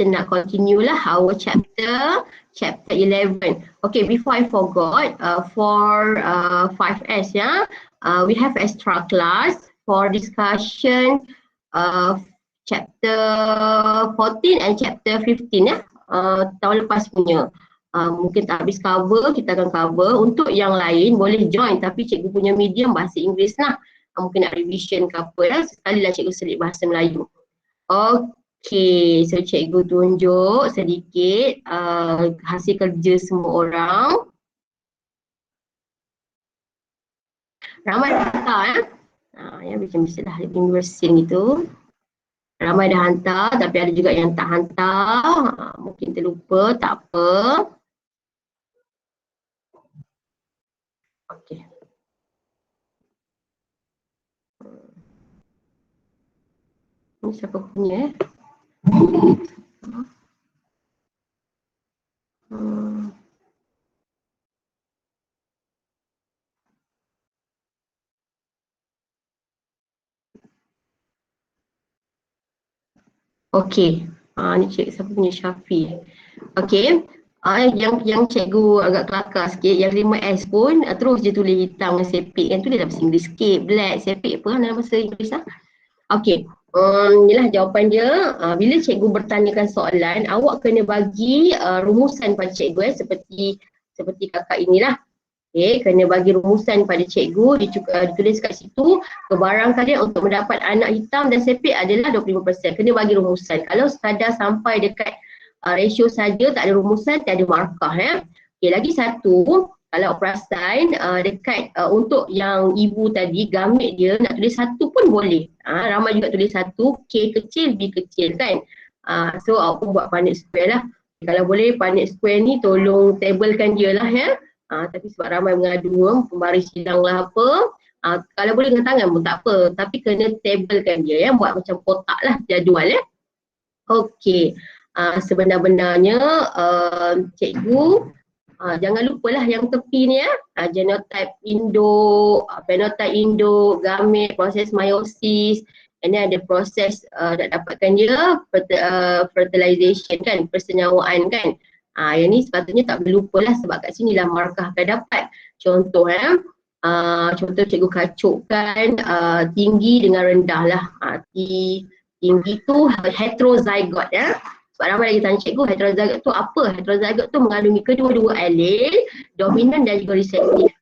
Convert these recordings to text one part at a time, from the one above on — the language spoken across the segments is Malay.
kita nak continue lah our chapter 11. Okay, before I forgot, for 5S we have extra class for discussion chapter 14 and chapter 15 tahun lepas punya. Mungkin tak habis cover, kita akan cover. Untuk yang lain boleh join, tapi cikgu punya medium bahasa Inggeris lah. Mungkin nak revision ke apa lah, sekali lah cikgu selit bahasa Melayu. Okay, so cikgu tunjuk sedikit hasil kerja semua orang. Ramai dah hantar ya, macam biasalah lebih bersin gitu. Ramai dah hantar, tapi ada juga yang tak hantar. Mungkin terlupa, tak apa. Okay. Ini siapa punya Okey, ni siapa punya Syafi. Okey, yang cikgu agak kelakar sikit, yang 5S pun terus je tulis hitam dengan sepik kan, tulis dalam bahasa Inggeris sikit, black, sepik apa dalam bahasa Inggeris Okey, inilah jawapan dia. Bila cikgu bertanyakan soalan, awak kena bagi rumusan pada cikgu seperti kakak inilah. Okay, kena bagi rumusan pada cikgu, ditulis kat situ, kebarang kalian untuk mendapat anak hitam dan sepik adalah 25%. Kena bagi rumusan. Kalau sekadar sampai dekat ratio saja, tak ada rumusan, tak ada markah ya. Okay, lagi satu, kalau perasan dekat untuk yang ibu tadi, gamit dia nak tulis satu pun boleh. Ramai juga tulis satu, K kecil, B kecil kan. So awak pun buat pandit square lah. Kalau boleh pandit square ni tolong tablekan dia lah ya. Tapi sebab ramai mengadu, pembaris hilang lah apa. Kalau boleh dengan tangan pun tak apa. Tapi kena tablekan dia ya. Buat macam kotak lah jadual ya. Okey. Sebenar-benarnya cikgu jangan lupalah yang tepi ni ya. Genotype induk, phenotype induk, gamit, proses meiosis. And then ada proses nak dapatkan dia fertilization kan, persenyawaan kan. Yang ni sepatutnya tak boleh lupa lah sebab kat sini lah markah akan dapat. Contoh contoh cikgu kacukkan tinggi dengan rendah lah. Tinggi tu heterozygot ya. Sebab ramai lagi tanya cikgu, heterozygot tu apa? Heterozygot tu mengandungi kedua-dua alel, dominan dan juga resesif.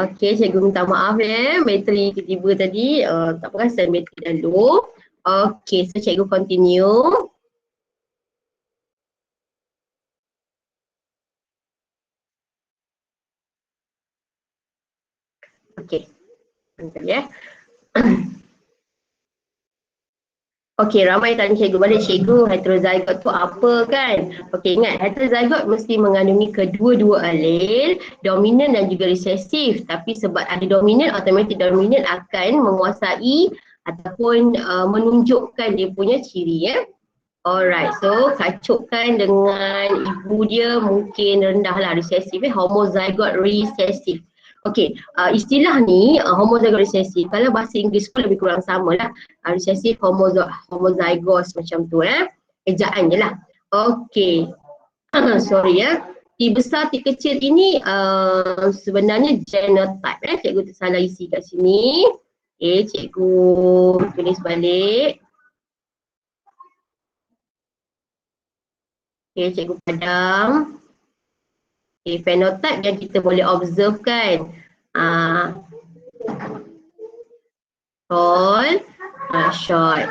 Okey, cikgu minta maaf ya, bateri tiba-tiba tadi tak perasan bateri dah low. Okey, so cikgu continue. Okey, bentar ya. Okey, ramai tanya cikgu balik, cikgu heterozygot tu apa kan? Okey, ingat heterozygot mesti mengandungi kedua-dua alel, dominan dan juga resesif. Tapi sebab ada dominan, automatik dominan akan menguasai ataupun menunjukkan dia punya ciri ya. Alright, so kacukkan dengan ibu dia mungkin rendah lah resesif, homozygote recessive. Okey, istilah ni homozygote recessive, kalau bahasa Inggeris pun lebih kurang sama lah. Recessive homozygous macam tu ejaan je lah. Okey, sorry ya. T besar, T kecil ini sebenarnya genotype cikgu tersalah isi kat sini. Okay, cikgu tulis balik. Okay, cikgu padam. Okay, phenotype yang kita boleh observe kan. Tall, short.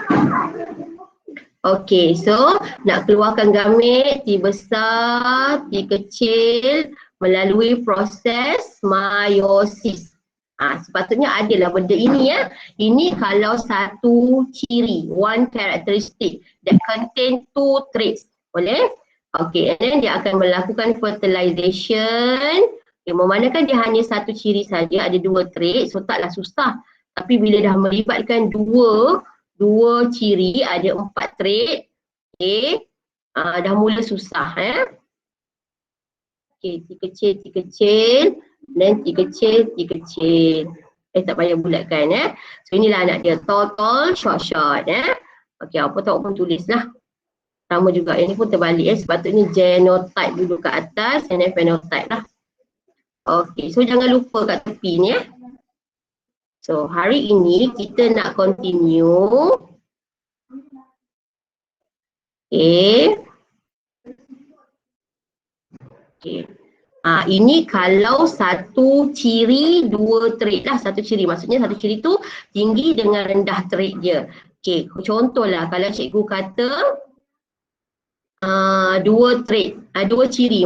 Okay, so nak keluarkan gamit T besar, T kecil melalui proses meiosis. Sepatutnya adalah benda ini ya. Ini kalau satu ciri, one characteristic that contain two traits. Boleh? Okay, and then dia akan melakukan fertilization. Okay, memandangkan dia hanya satu ciri saja, ada dua trait, so taklah susah. Tapi bila dah melibatkan dua ciri, ada 4 trait, okay, dah mula susah Okay, T kecil, dan T kecil. Tak payah bulatkan So inilah anak dia, tall, short. Okay, apa tahu pun tulis lah. Sama juga, yang ni pun terbalik sepatutnya genotype dulu kat atas, and then phenotype lah. Okay, so jangan lupa kat tepi ni So hari ini kita nak continue. Okay. Ini kalau satu ciri, dua trait lah. Satu ciri, maksudnya satu ciri tu tinggi dengan rendah trait dia. Okay, contohlah kalau cikgu kata dua ciri,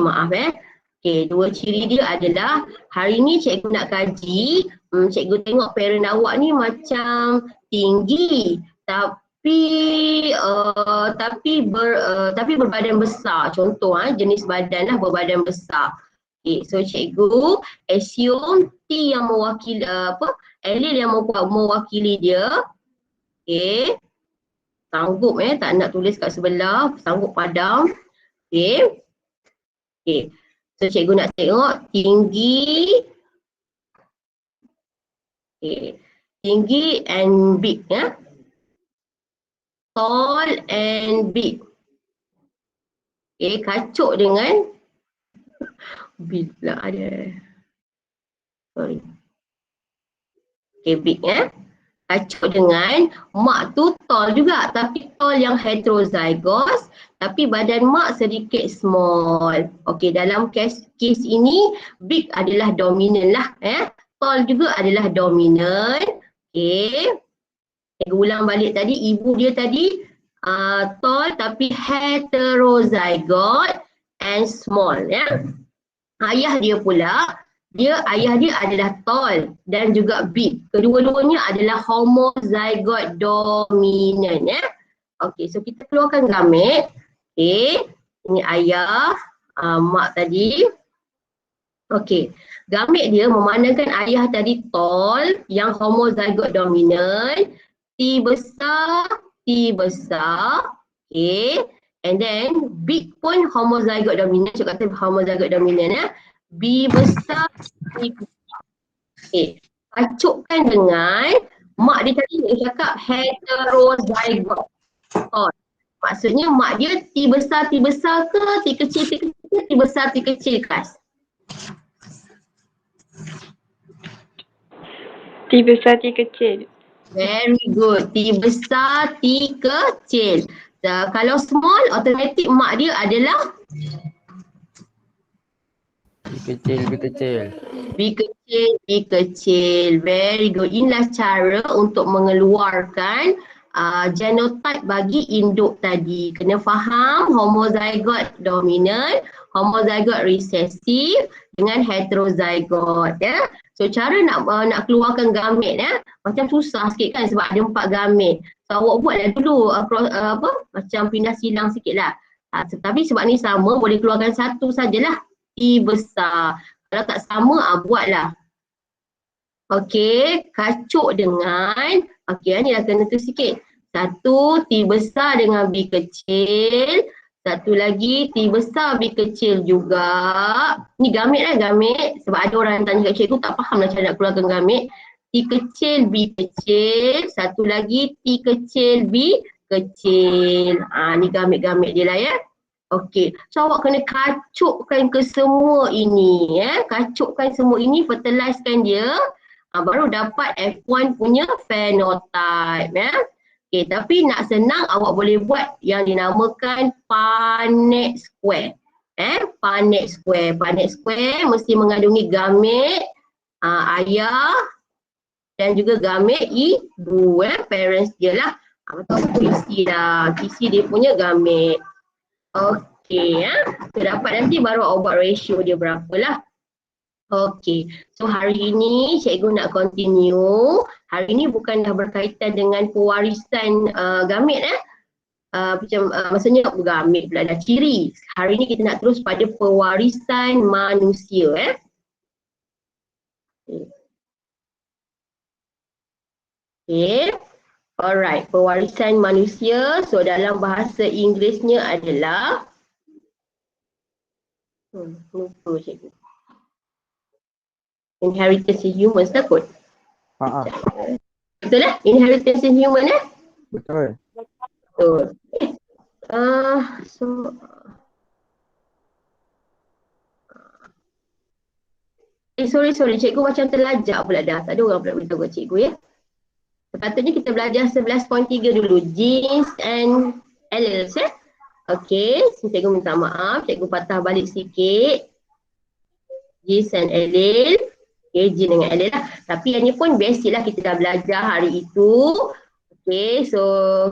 Okay, dua ciri dia adalah hari ni cikgu nak kaji, cikgu tengok parent awak ni macam tinggi tapi berbadan besar. Contoh jenis badan lah berbadan besar. Okay, so cikgu assume T yang mewakili allele yang mewakili dia. Okay. Sanggup tak nak tulis kat sebelah, sanggup padam. Okay. So cikgu nak tengok tinggi. Okay. Tinggi and big Tall and big. Okay, kacuk dengan big pula ada. Sorry. Okay, big Kacuk dengan mak tu tall juga, tapi tall yang heterozygous, tapi badan mak sedikit small. Okay, dalam case ini big adalah dominant lah Tall juga adalah dominant. Okay, saya ulang balik tadi, ibu dia tadi tall tapi heterozygote and small Ayah dia pula ayah dia adalah tall dan juga big. Kedua-duanya adalah homozygote dominant Okay, so kita keluarkan gamit. Okay, ini ayah, mak tadi. Okay, gamit dia memandangkan ayah tadi tall yang homozygote dominant, T besar. Okay, and then big pun homozygote dominant, cakap kata homozygote dominant B besar, T besar. Okay, kacukkan dengan mak dia tadi dia cakap heterozygote. Maksudnya mak dia T besar ke, T kecil, T besar, T kecil kelas. T besar, T kecil. Very good. T besar, T kecil. Kalau small, automatik mak dia adalah B kecil. B kecil. Very good. Inilah cara untuk mengeluarkan genotype bagi induk tadi. Kena faham homozygote dominant, homozygote recessive dengan heterozygote So cara nak keluarkan gamit macam susah sikit kan sebab ada 4 gamit. So awak buatlah dulu macam pindah silang sikit lah. Tapi sebab ni sama boleh keluarkan satu sajalah. T besar. Kalau tak sama buatlah. Okey, kacuk dengan, okey ni dah kena tu sikit. Satu T besar dengan B kecil. Satu lagi T besar B kecil juga. Ni gamit lah gamit. Sebab ada orang yang tanya kat cikgu tak faham lah cara nak keluarkan gamit. T kecil B kecil. Satu lagi T kecil B kecil. Ni gamit-gamit dia lah ya. Okey, so awak kena kacukkan ke semua ini ya. Kacukkan semua ini, fertilizekan dia. Baru dapat F1 punya phenotype ya. Okay, tapi nak senang awak boleh buat yang dinamakan Punnett square. Punnett square. Punnett square mesti mengandungi gamit ayah dan juga gamit ibu parents dia lah. Betul PC lah. PC dia punya gamit. Okey ya. So dapat nanti baru awak buat ratio dia berapa lah. Okey, so hari ini cikgu nak continue. Hari ini bukan dah berkaitan dengan pewarisan gamit maksudnya gamit pula dah ciri. Hari ini kita nak terus pada pewarisan manusia Okay. Alright, pewarisan manusia. So dalam bahasa Inggerisnya adalah lupa cikgu. Inheritance in humans lah kot. Betul lah? Inheritance in human Betul. Betul. Sorry. Cikgu macam terlajak pula dah. Tak ada orang pula beritahu kat cikgu ya. Sepatutnya kita belajar 11.3 dulu. Genes and alleles ya. Okay, cikgu minta maaf. Cikgu patah balik sikit. Genes and alleles. Okay, gene dengan allele lah. Tapi yang ni pun basic lah kita dah belajar hari itu. Okay, so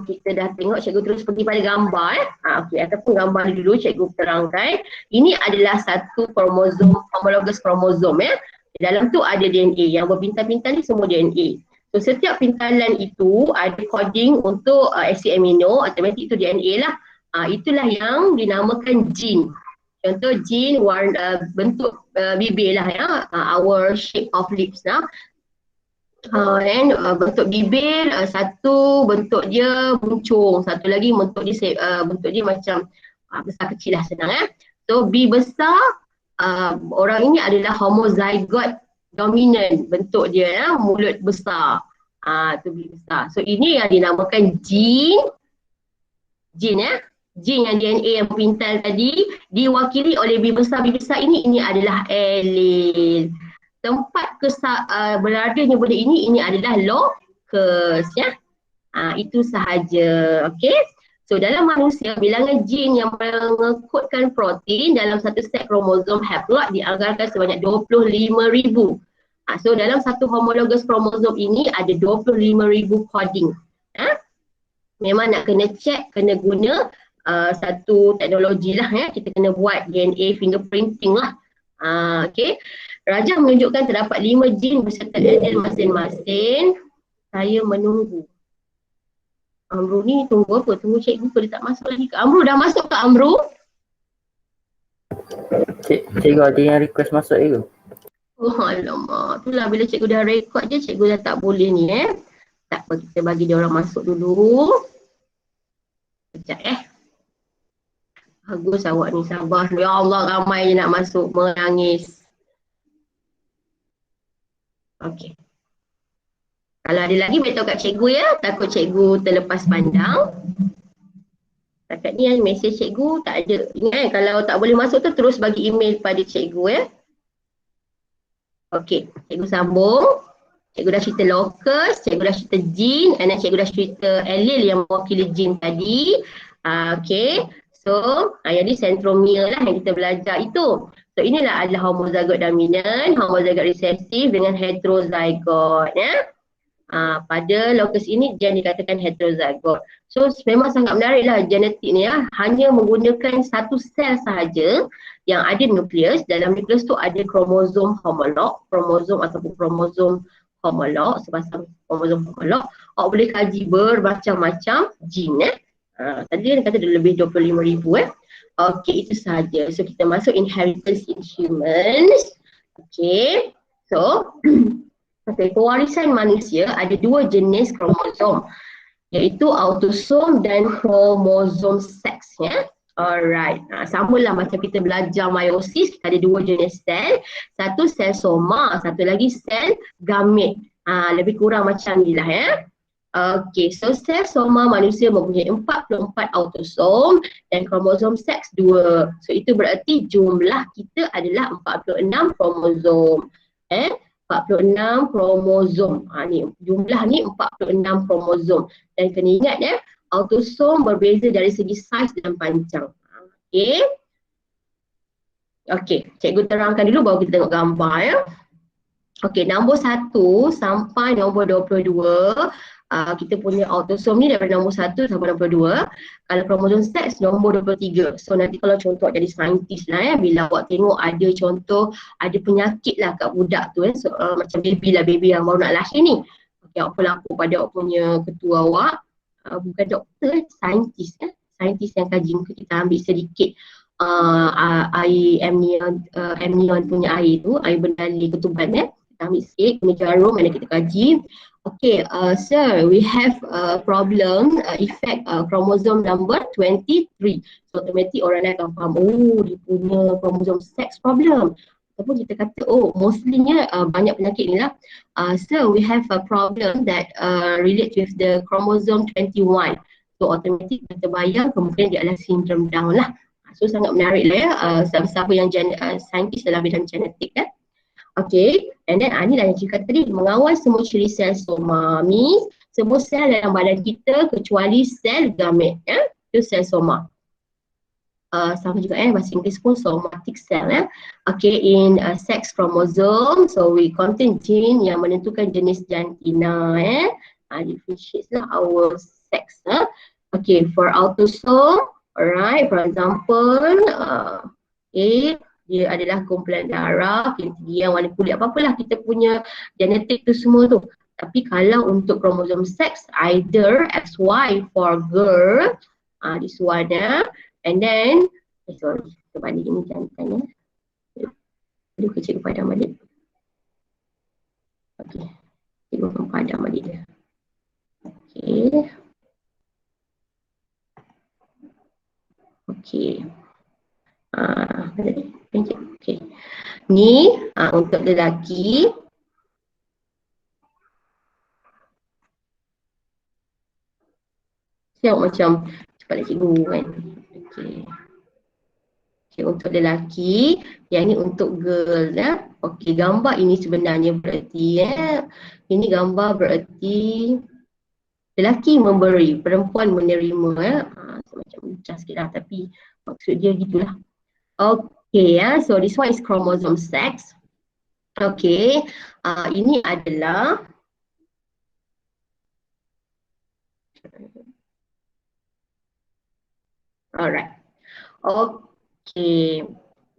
kita dah tengok cikgu terus pergi pada gambar Okay, ataupun gambar dulu cikgu terangkan. Ini adalah satu kromosom, homologous kromosom ya. Dalam tu ada DNA. Yang berpintal-pintal ni semua DNA. So setiap pintalan itu ada coding untuk asid amino, automatik itu DNA lah. Itulah yang dinamakan gene. Contoh gene bentuk bibir lah ya, our shape of lips lah. Dan bentuk bibir, satu bentuk dia buncung, satu lagi bentuk dia macam besar kecil lah, senang ya. So B besar, orang ini adalah homozygote dominant bentuk dia ya, mulut besar. Tu B besar. So ini yang dinamakan gene ya. Gene yang DNA yang pintal tadi diwakili oleh B besar ini adalah allele. Tempat beradanya benda ini adalah locus ya. Itu sahaja. Okey. So dalam manusia bilangan gene yang mengekodkan protein dalam satu set kromosom haploid dianggarkan sebanyak 25,000. So dalam satu homologous kromosom ini ada 25,000 coding. Memang nak kena check, kena guna satu teknologi lah ya. Kita kena buat DNA fingerprinting lah. Okey. Rajah menunjukkan terdapat 5 gene beserta allele masing-masing. Saya menunggu. Amru ni tunggu apa? Tunggu cikgu ke dia tak masuk lagi ke? Amru dah masuk ke Amru? Cikgu ada yang request masuk ke? Oh alamak. Itulah bila cikgu dah record je cikgu dah tak boleh ni Tak apa, kita bagi dia orang masuk dulu. Sekejap Bagus awak ni, sabar. Ya Allah, ramai je nak masuk, menangis. Okey. Kalau ada lagi beritahu kat cikgu ya, takut cikgu terlepas pandang. Takat ni mesej cikgu tak ada. Ingat kalau tak boleh masuk tu terus bagi email pada cikgu ya. Okey, cikgu sambung. Cikgu dah cerita locus, cikgu dah cerita gene, dan cikgu dah cerita allele yang mewakili gene tadi. Okey. So, yang ni centromere lah yang kita belajar itu. So, inilah adalah homozygote dominant, homozygote recessive dengan heterozygote ya. Pada locus ini gen dikatakan heterozygote. So, memang sangat menarik lah genetik ni ya. Hanya menggunakan satu sel sahaja yang ada nukleus. Dalam nukleus tu ada kromosom homolog, kromosom sepasang kromosom homolog. Awak boleh kaji bermacam-macam gene tadi dia kata ada lebih 25,000 Okey, itu sahaja. So kita masuk inheritance in humans. Okey. So Okay, pewarisan manusia ada dua jenis kromosom, iaitu autosom dan kromosom seks, ya. Alright, samalah macam kita belajar meiosis, kita ada dua jenis sel, satu sel soma, satu lagi sel gamet. Lebih kurang macam ni lah, ya. Okay, so sel soma manusia mempunyai 44 autosom dan kromosom seks 2. So itu berarti jumlah kita adalah 46 kromosom. 46 kromosom. Ni jumlah ni 46 kromosom. Dan kena ingat, ya, autosom berbeza dari segi saiz dan panjang. Okey. Okey, cikgu terangkan dulu baru kita tengok gambar, ya. Okey, nombor 1 sampai nombor 22, kita punya autosom ni daripada nombor 1 sampai nombor 22. Kalau kromosom seks nombor 23. So nanti kalau contoh jadi saintis lah, ya, bila awak tengok ada contoh ada penyakit lah kat budak tu, so, macam baby yang baru nak lahir ni. Okay, awak pelapor pada awak punya ketua awak, bukan doktor, saintis, saintis yang kaji. Mungkin kita ambil sedikit air amnion punya air tu, air berdali ketuban, kita ambil sikit, punya jarum mana kita kaji. Okay, sir, we have a problem, effect chromosome number 23. So automatic orang akan faham, oh dia punya chromosome sex problem. Ataupun kita kata, oh mostlynya banyak penyakit ni lah. Sir, we have a problem that relate with the chromosome 21. So automatic kita bayang kemungkinan dia adalah syndrome Down lah. So sangat menarik lah, ya, siapa-siapa yang saintis dalam bidang genetik, kan. Okay, and then ni lah yang cakap tadi, mengawal semua ciri sel soma. Means semua sel dalam badan kita kecuali sel gamet, ya, itu sel soma. Sama juga, bahasa Inggeris pun somatic cell, ya. Okay, in sex chromosome, so we contain gene yang menentukan jenis jantina, differentiates lah our sex. Okay, for autosome, alright, for example, dia adalah kumpulan darah, yang warna kulit, apa-apalah kita punya genetik tu semua tu. Tapi kalau untuk kromosom seks, either XY for girl, this one, and then, sorry, kita balik ini jantan, ya. Aduh, cikgu padam balik. Okay, cikgu akan padam balik dia. Okay. Okay. Okay. Ni untuk lelaki. Tengok macam cepatlah cikgu, kan. Okay. Okay, untuk lelaki, yang ni untuk girl, ya. Okay, gambar ini sebenarnya bererti, ya. Ini gambar bererti lelaki memberi, perempuan menerima, ya. Macam lucah sikit lah, tapi maksud dia gitulah. Okay, ya. So this one is chromosome sex. Okay, ini adalah alright. Okay,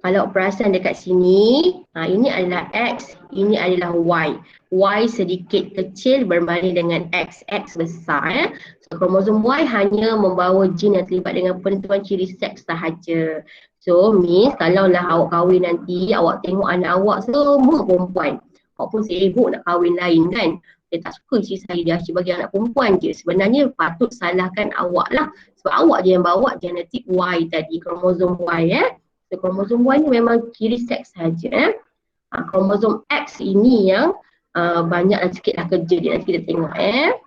kalau perasan dekat sini, ini adalah X, ini adalah Y. Y sedikit kecil berbanding dengan X, X besar, ya. So kromosom Y hanya membawa jin yang terlibat dengan penentuan ciri seks sahaja. So means kalaulah awak kahwin nanti, awak tengok anak awak semua perempuan, awak pun sibuk nak kahwin lain, kan. Dia tak suka isteri saya, dia asyik bagi anak perempuan je. Sebenarnya patut salahkan awak lah, sebab awak je yang bawa genetik Y tadi, kromosom Y, ya. So kromosom Y ni memang ciri seks sahaja, ya. Kromosom X ini yang banyaklah sikitlah kerja dia, nanti kita tengok, ya.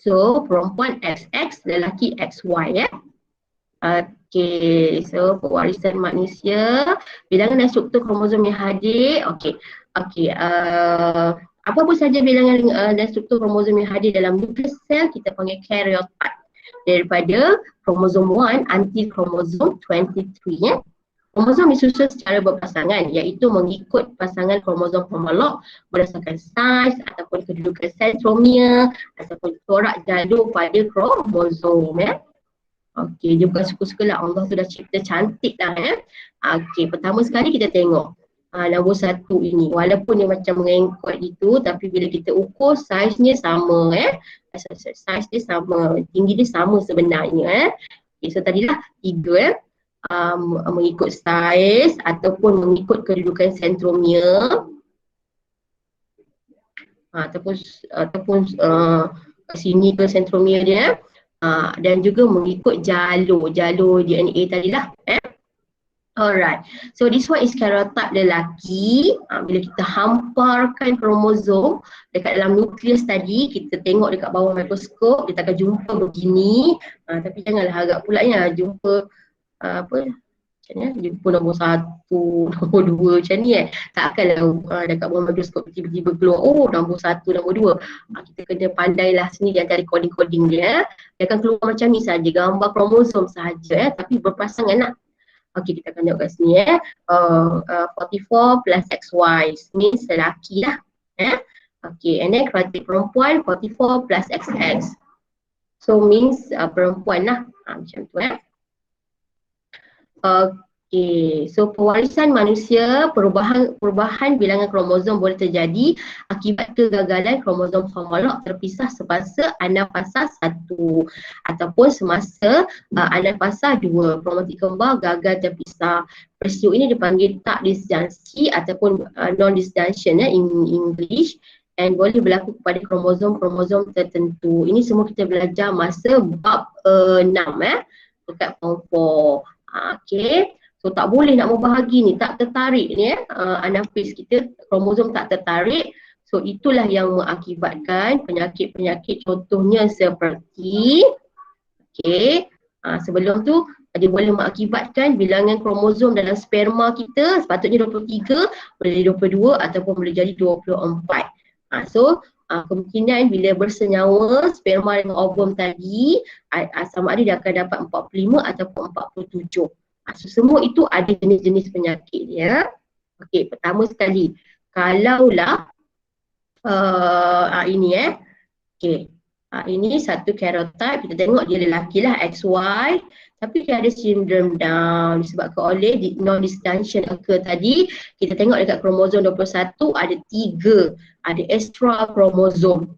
So perempuan XX, lelaki XY, ya. Okay, so pewarisan manusia, bilangan dan struktur kromosom yang hadir. Okay, apa-apa saja bilangan dan struktur kromosom yang hadir dalam nukleus sel kita panggil karyotype. Daripada kromosom 1 anti kromosom 23, ya. Kromosom disusun secara berpasangan, iaitu mengikut pasangan kromosom homolog berdasarkan saiz ataupun kedudukan sentromere ataupun corak jalur pada kromosom, ya. Okey, dia bukan suka-suka lah, Allah tu dah cipta cantik lah, ya. Okey, pertama sekali kita tengok nombor 1 ini, walaupun dia macam mengengkot gitu, tapi bila kita ukur saiznya sama, ya. Saiz dia sama, tinggi dia sama sebenarnya, ya. Okay, so tadilah 3, ya. Mengikut saiz ataupun mengikut kedudukan sentromere. ataupun ke sini ke sentromere dia, dan juga mengikut jalur DNA tadilah. Alright, so this one is karyotype lelaki. Bila kita hamparkan kromosom dekat dalam nukleus tadi, kita tengok dekat bawah mikroskop, kita akan jumpa begini. Tapi janganlah agak pula ya, jumpa jumpa nombor 1, nombor 2 macam ni takkanlah dekat bawah mikroskop tiba-tiba keluar nombor 1, nombor 2. Kita kena pandailah sendiri antara coding-coding dia. Dia akan keluar macam ni saja, gambar kromosom saja tapi berpasangan lah. Okey, kita akan tengok kat sini 44 plus XY means lelaki lah. Okey, and then karyotype perempuan 44 plus XX. So means perempuan lah. Macam tu Okey, so pewarisan manusia, perubahan bilangan kromosom boleh terjadi akibat kegagalan kromosom homolog terpisah semasa anafasa 1 ataupun semasa anafasa 2. Kromosom kembar gagal terpisah. Peristiwa ini dipanggil tak disjunksi ataupun non-disjunction in English, and boleh berlaku kepada kromosom tertentu. Ini semua kita belajar masa bab 6 dekat form 4. Okey, so tak boleh nak membahagi ni, tak tertarik ni anafis kita, kromosom tak tertarik. So itulah yang mengakibatkan penyakit-penyakit, contohnya seperti sebelum tu dia boleh mengakibatkan bilangan kromosom dalam sperma kita sepatutnya 23 boleh jadi 22 ataupun boleh jadi 24. So kemungkinan bila bersenyawa sperma dengan ovum tadi, sama ada dia akan dapat 45 ataupun 47. So semua itu ada jenis-jenis penyakit ya. Okey, pertama sekali, kalaulah ini okey, ini satu karyotype, kita tengok dia lelaki lah, XY, tapi dia ada sindrom Down disebabkan oleh non-disjunction occur tadi. Kita tengok dekat kromosom 21 ada 3, ada extra kromosom.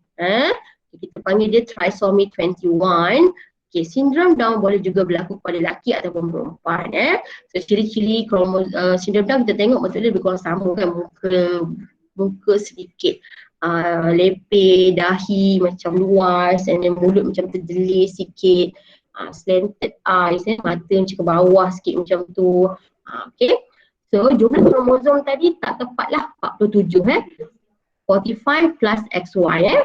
Kita panggil dia trisomy 21. Okay, sindrom Down boleh juga berlaku pada lelaki ataupun perempuan. So ciri-ciri sindrom Down kita tengok betul lebih kurang sama kan, muka sedikit lepeh, dahi macam luas, and then mulut macam terdelis sikit, slanted eyes, mata macam ke bawah sikit macam tu. Okay, so jumlah kromosom tadi tak tepat lah 47 45 plus XY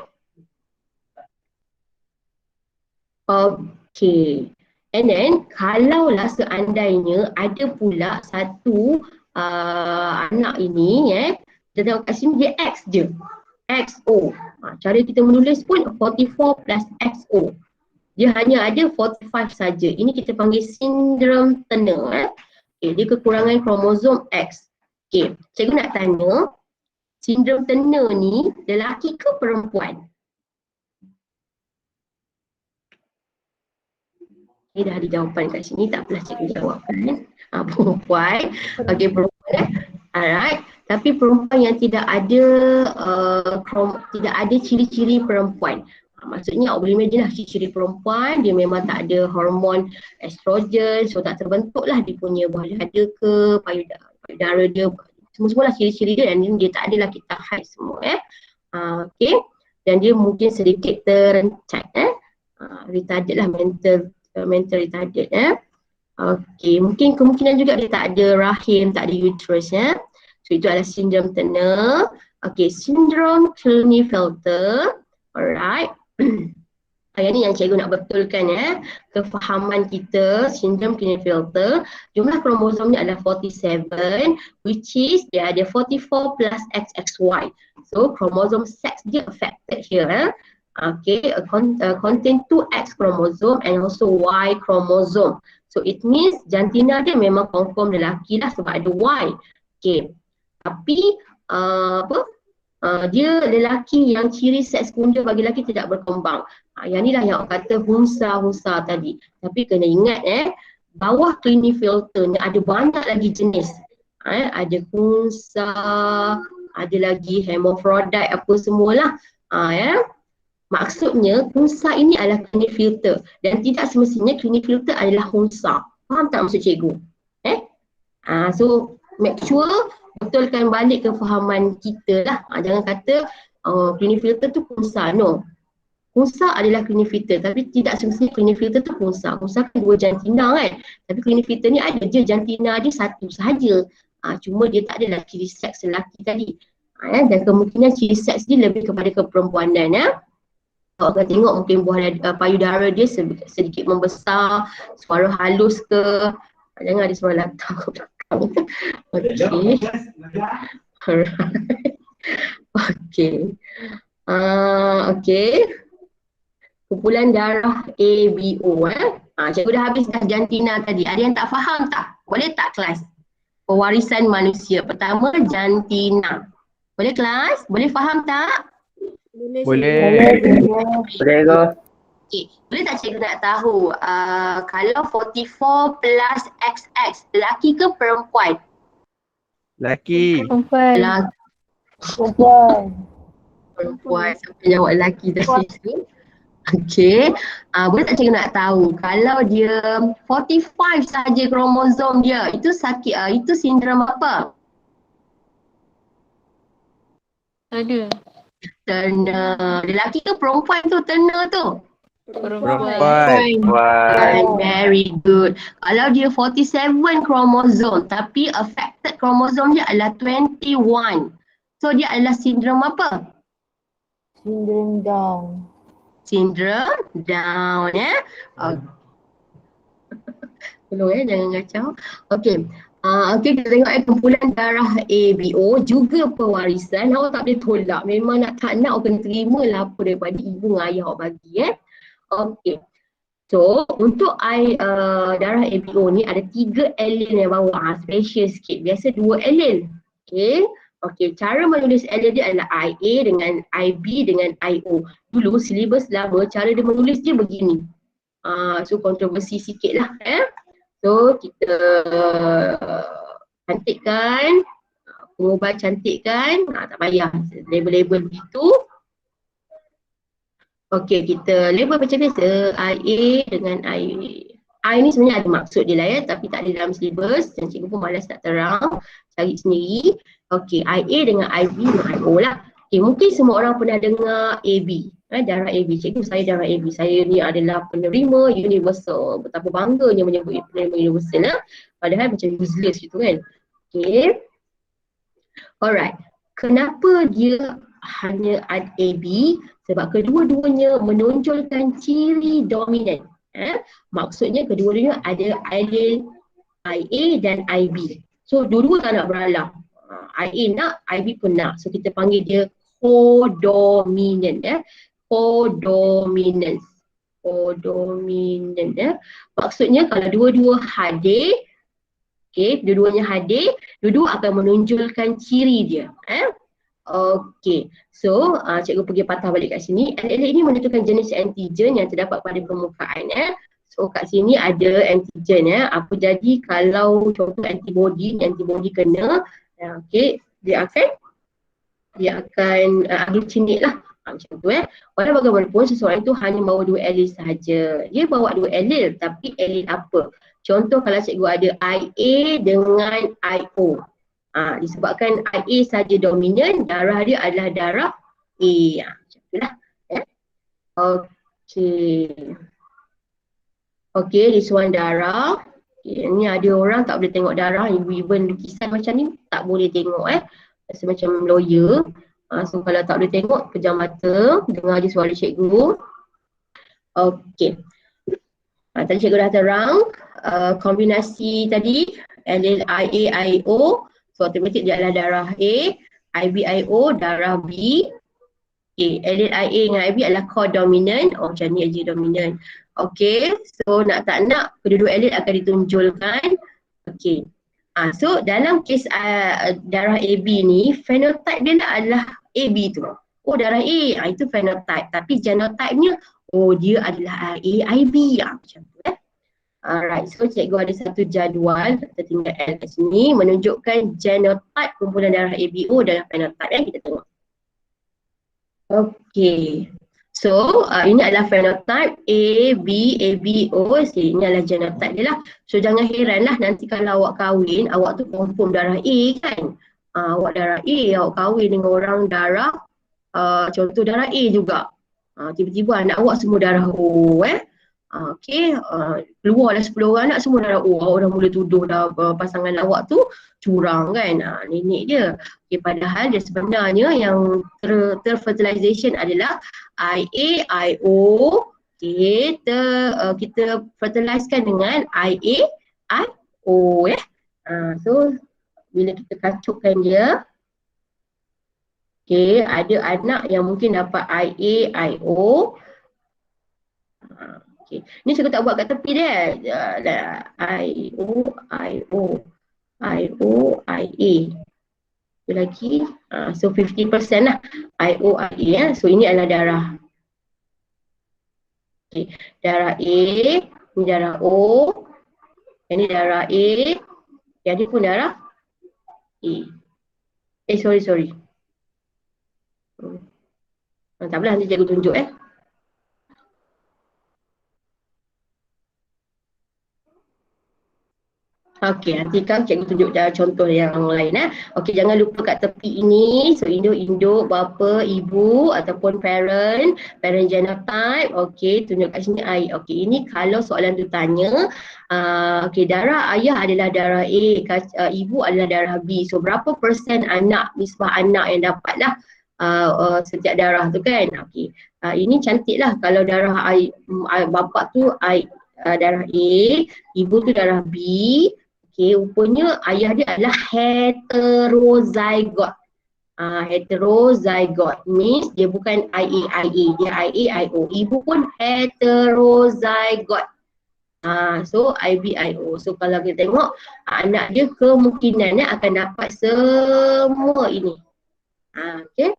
Okay, and then kalaulah seandainya ada pula satu anak ini kita tengok kat sini dia X je, XO. Cara kita menulis pun 44 plus XO, dia hanya ada 45 saja. Ini kita panggil sindrom Turner. Okay, dia kekurangan kromosom X. Okay, cikgu nak tanya, sindrom Turner ni lelaki ke perempuan? Okay, dah ada jawapan kat sini, tak apalah cikgu jawabkan. Perempuan. Okay, perempuan alright. Tapi perempuan yang tidak ada ciri-ciri perempuan. Maksudnya awak boleh imagine lah ciri-ciri perempuan, dia memang tak ada hormon estrogen, so tak terbentuklah dia punya buah dada ke, payudara dia, semua-semualah ciri-ciri dia, dan dia tak ada laki tahan semua okay. Dan dia mungkin sedikit terencat retarded lah, mental retarded okay. Mungkin kemungkinan juga dia tak ada rahim, tak ada uterus so itu adalah sindrom Turner. Okay, sindrom Klinefelter. Alright. Yang ni yang cikgu nak betulkan kefahaman kita, sindrom Klinefelter. Jumlah kromosomnya adalah 47, which is dia ada 44 plus XXY. So kromosom sex dia affected here. Okay, contain 2X chromosome and also Y chromosome. So it means jantina dia memang confirm lelaki lah sebab ada Y. Okay, tapi dia lelaki yang ciri seks punca bagi lelaki tidak berkembang. Yang ni lah yang orang kata hunsa tadi. Tapi kena ingat bawah Klinefelter ni ada banyak lagi jenis. Ada hunsa, ada lagi hermaphrodite, apa semualah. Maksudnya hunsa ini adalah Klinefelter dan tidak semestinya Klinefelter adalah hunsa. Faham tak maksud cikgu? So make sure betulkan balik kefahaman kita lah. Jangan kata Klinefelter tu punsa, no. Punsa adalah Klinefelter, tapi tidak semestinya Klinefelter tu punsa. Punsa kan 2 jantina kan. Tapi Klinefelter ni ada je jantina dia satu sahaja. Cuma dia tak ada ciri seks lelaki tadi. Dan kemungkinan ciri seks dia lebih kepada keperempuanan. Kalau akan tengok mungkin payudara dia sedikit membesar, suara halus ke. Jangan ada suara latah ke belakang. Okey. Alright. Okey. Okey. Kumpulan darah ABO. Cikgu dah habis dah jantina tadi. Ada yang tak faham tak? Boleh tak kelas? Pewarisan manusia. Pertama, jantina. Boleh kelas? Boleh faham tak? Boleh ke? Okay. Boleh tak cikgu nak tahu kalau 44 plus XX, lelaki ke perempuan? Laki. Perempuan. Perempuan. Siapa jawab lelaki tadi tu? Okey. Boleh tak cikgu nak tahu kalau dia 45 sahaja kromosom dia, itu sakit, itu sindrom apa? Ada. Turner. Lelaki ke perempuan tu Turner tu? Perempuan. Very good. Kalau dia 47 kromosom tapi affected kromosom dia adalah 21. So dia adalah sindrom apa? Sindrom Down. Sindrom Down, ya. Tolong jangan kacau. Okey. Okey, kita tengok kumpulan darah ABO juga pewarisan. Awak tak boleh tolak. Memang nak tak nak awak kena terima lah apa daripada ibu dan ayah awak bagi. Okey. So, untuk darah ABO ni ada 3 alel yang bawa. Special sikit. Biasa 2 alel. Okey. Okey, cara menulis alel dia adalah IA dengan IB dengan IO. Dulu silibus lama cara dia menulis dia begini. So kontroversi sikit lah. So kita cantikkan, pengubah cantikkan, tak payah label-label begitu. Okey, kita label macam biasa, IA dengan IA. I ni sebenarnya ada maksud dia lah ya, tapi tak ada dalam silibus dan cikgu pun malas tak terang, cari sendiri. Okey, IA dengan IB dengan IO lah. Okey, mungkin semua orang pernah dengar AB, darah AB. Cikgu saya darah AB, saya ni adalah penerima universal. Betapa bangganya menyebut penerima universal lah. Padahal macam useless gitu kan. Okey. Alright, kenapa dia hanya ada AB? Sebab kedua-duanya menonjolkan ciri dominan. Maksudnya kedua-duanya ada alel IA dan IB. So dua-dua tak nak beralah. IA nak, IB pun nak. So kita panggil dia codominant. Codominance. Codominant. Maksudnya kalau dua-dua hadir, dua-duanya hadir, dua-dua akan menonjolkan ciri dia. Okey, so cikgu pergi patah balik kat sini. Alel ini menentukan jenis antigen yang terdapat pada permukaan. So kat sini ada antigen. Apa jadi kalau contoh antibody kena, dia akan agglutinate lah. Macam tu Walau bagaimanapun seseorang itu hanya bawa 2 alel sahaja. Dia bawa 2 alel, tapi alel apa? Contoh kalau cikgu ada IA dengan IO. Disebabkan IA saja dominan, darah dia adalah darah A. Macam itulah. Okey, risuan darah. Ni ada orang tak boleh tengok darah, even lukisan macam ni tak boleh tengok Rasa macam lawyer. So kalau tak boleh tengok, pejam mata, dengar je suara cikgu. Okey. Tadi cikgu dah terang kombinasi tadi alel IA IO. So automatik dia adalah darah A, IBIO darah B. Alel IA dengan IB adalah codominant. Macam ni aja dominant. Okey, so nak tak nak kedua-dua alel akan ditunjulkan. Okey. So dalam kes darah AB ni, phenotype dia adalah AB tu. Darah A, itu phenotype. Tapi genotype-nya, dia adalah AIB. Macam tu Alright, so cikgu ada satu jadual, kita tinggal L kat sini, menunjukkan genotype kumpulan darah ABO dan phenotype kita tengok. Okey, so ini adalah phenotype A, B, ABO, ini adalah genotype dia lah. So jangan heran lah nanti kalau awak kahwin, awak tu confirm darah A kan. Awak darah A, awak kahwin dengan orang darah contoh darah A juga. Tiba-tiba anak awak semua darah O okey, keluarlah 10 orang anak semua darah O. Awak dah mula tuduh dah pasangan awak tu curang kan. Nenek dia. Okey, padahal dia sebenarnya yang terfertilization adalah IA, IO. Okey, kita fertilizekan dengan IA, IO so bila kita kacukkan dia, okey, ada anak yang mungkin dapat IA, IO. Okay. Ni saya tak buat kat tepi dia. IO, IO, IO, IA. Itu lagi. So 50% lah. IO, IA. So ini adalah darah. Okay. Darah A, ini darah O. Ini darah A. Yang ni pun darah A. Sorry. Tak apalah, nanti cikgu tunjuk Okey, nanti kan cikgu tunjuk contoh yang lain Okey, jangan lupa kat tepi ini, so induk, bapa, ibu ataupun parent genotype. Okey, tunjuk kat sini I. Okey, ini kalau soalan tu tanya, okey, darah ayah adalah darah A, ibu adalah darah B. So berapa persen anak, nisbah anak yang dapatlah setiap darah tu kan. Okey, ini cantik lah kalau darah bapa tu darah A, ibu tu darah B. Okay, rupanya ayah dia adalah heterozygote. Heterozygote means dia bukan IA, dia IA, IO. Ibu pun heterozygote. So IBIO. So kalau kita tengok anak dia kemungkinannya akan dapat semua ini. Okay.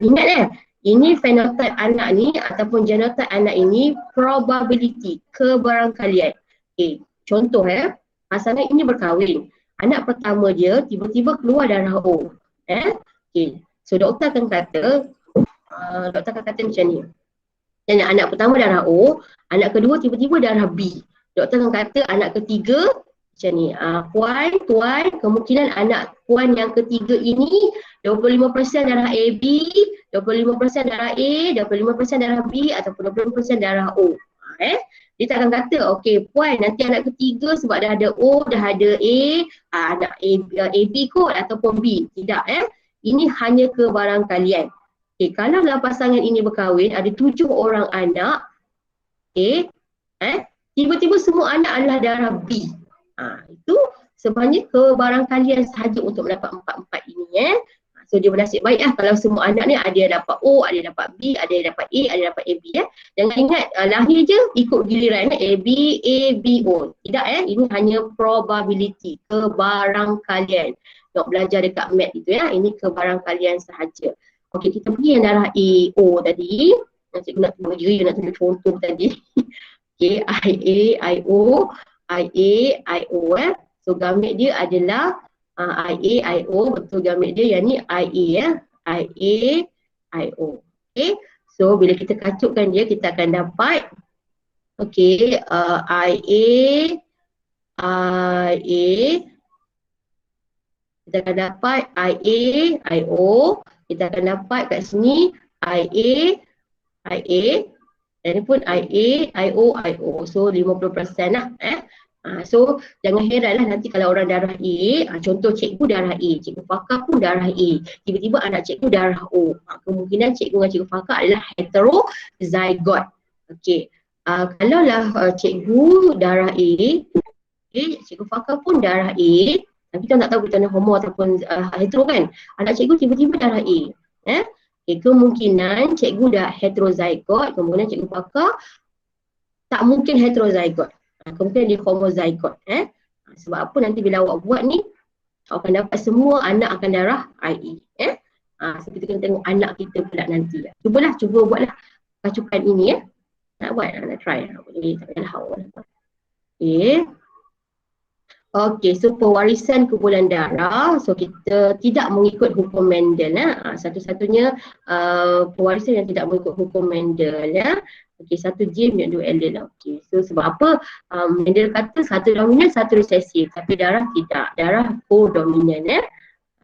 Ingat ini fenotype anak ni ataupun genotype anak ini probability, kebarangkalian. Okay. Contoh pasangan ini berkahwin. Anak pertama dia tiba-tiba keluar darah O. Okay. So doktor akan kata macam ni. Dan anak pertama darah O, anak kedua tiba-tiba darah B. Doktor akan kata anak ketiga macam ni. Puan, tuan, kemungkinan anak puan yang ketiga ini 25% darah AB, 25% darah A, 25% darah B ataupun 25% darah O. Dia tak akan kata, okey puan nanti anak ketiga sebab dah ada O, dah ada A, anak AB kot ataupun B. Tidak Ini hanya kebarangkalian. Okay, kalau dalam pasangan ini berkahwin, ada 7 orang anak, tiba-tiba semua anak adalah darah B. Itu sebenarnya kebarangkalian sahaja untuk mendapat 4-4 ini. So dia bernasib baik kalau semua anak ni ada yang dapat O, ada yang dapat B, ada yang dapat A, ada yang dapat AB Jangan ingat lahir je ikut giliran AB, A, B, O. Tidak ini hanya probability, kebarangkalian. Nak belajar dekat math itu ini kebarangkalian sahaja. Okey, kita pergi yang darah A, O tadi. Cikgu nak beri, nak tunjuk contoh tadi. Okey, IA, IO, IA, IO So gamit dia adalah IA, IO, betul gamit dia yang ni IA IA, IO. Okay, so bila kita kacukkan dia kita akan dapat IA, IA, kita akan dapat IA, IO, kita akan dapat kat sini IA, IA, dan ni pun IA, IO, IO. So 50% lah so jangan heran lah nanti kalau orang darah A, contoh cikgu darah A, cikgu Fakar pun darah A, tiba-tiba anak cikgu darah O. Kemungkinan cikgu dengan cikgu Fakar adalah heterozygote. Okey, kalau lah cikgu darah A, cikgu Fakar pun darah A, tapi kita tak tahu kita nak homo ataupun hetero kan. Anak cikgu tiba-tiba darah A. Kemungkinan cikgu dah heterozygote, kemungkinan cikgu Fakar tak mungkin heterozygote. Kemungkinan dia homozygote. Sebab apa nanti bila awak buat ni, awak akan dapat semua anak akan darah IE. So kita kena tengok anak kita pula nanti. Cuba buatlah kacukan ini Nak buat, nak try. Boleh, tak payah awak. Okey, so pewarisan kumpulan darah, so kita tidak mengikut hukum Mendel satu-satunya pewarisan yang tidak mengikut hukum Mendel Okey, satu gene yang dua allele. Okey, so sebab apa? Mendel kata satu dominan, satu resesif, tapi darah tidak. Darah kodominan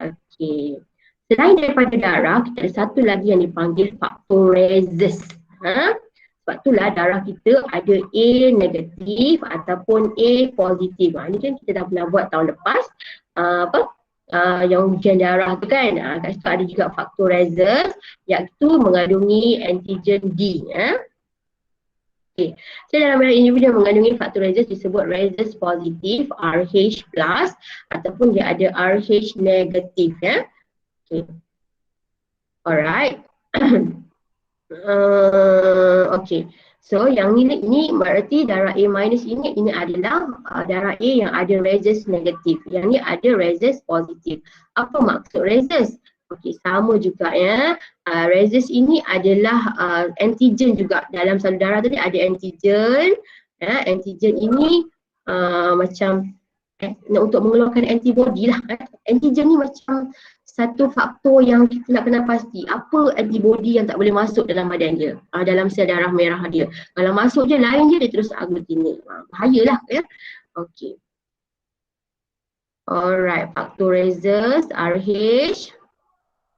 Okey. Selain daripada darah, kita ada satu lagi yang dipanggil faktoreses. Sebab itulah darah kita ada A negatif ataupun A positif. Ini kan kita dah pernah buat tahun lepas. Yang ujian darah tu kan. Kat situ ada juga faktoreses, iaitu mengandungi antigen D. Okay. So dalam individu yang mengandungi faktoreses disebut reses positif, RH plus ataupun dia ada RH negatif. Okay. Alright. Okay. So yang ini berarti darah A minus ini adalah darah A yang ada reses negatif. Yang ni ada reses positif. Apa maksud reses? Okey, sama juga ya. Reses ini adalah antigen juga. Dalam salur darah tadi ada antigen. Antigen ini macam untuk mengeluarkan antibody lah. Antigen ni macam satu faktor yang kita nak kena pasti apa antibody yang tak boleh masuk dalam badan dia, dalam sel darah merah dia. Kalau masuk je lain je dia terus aglutinate. Bahayalah ya. Okey. Alright, faktoreses RH.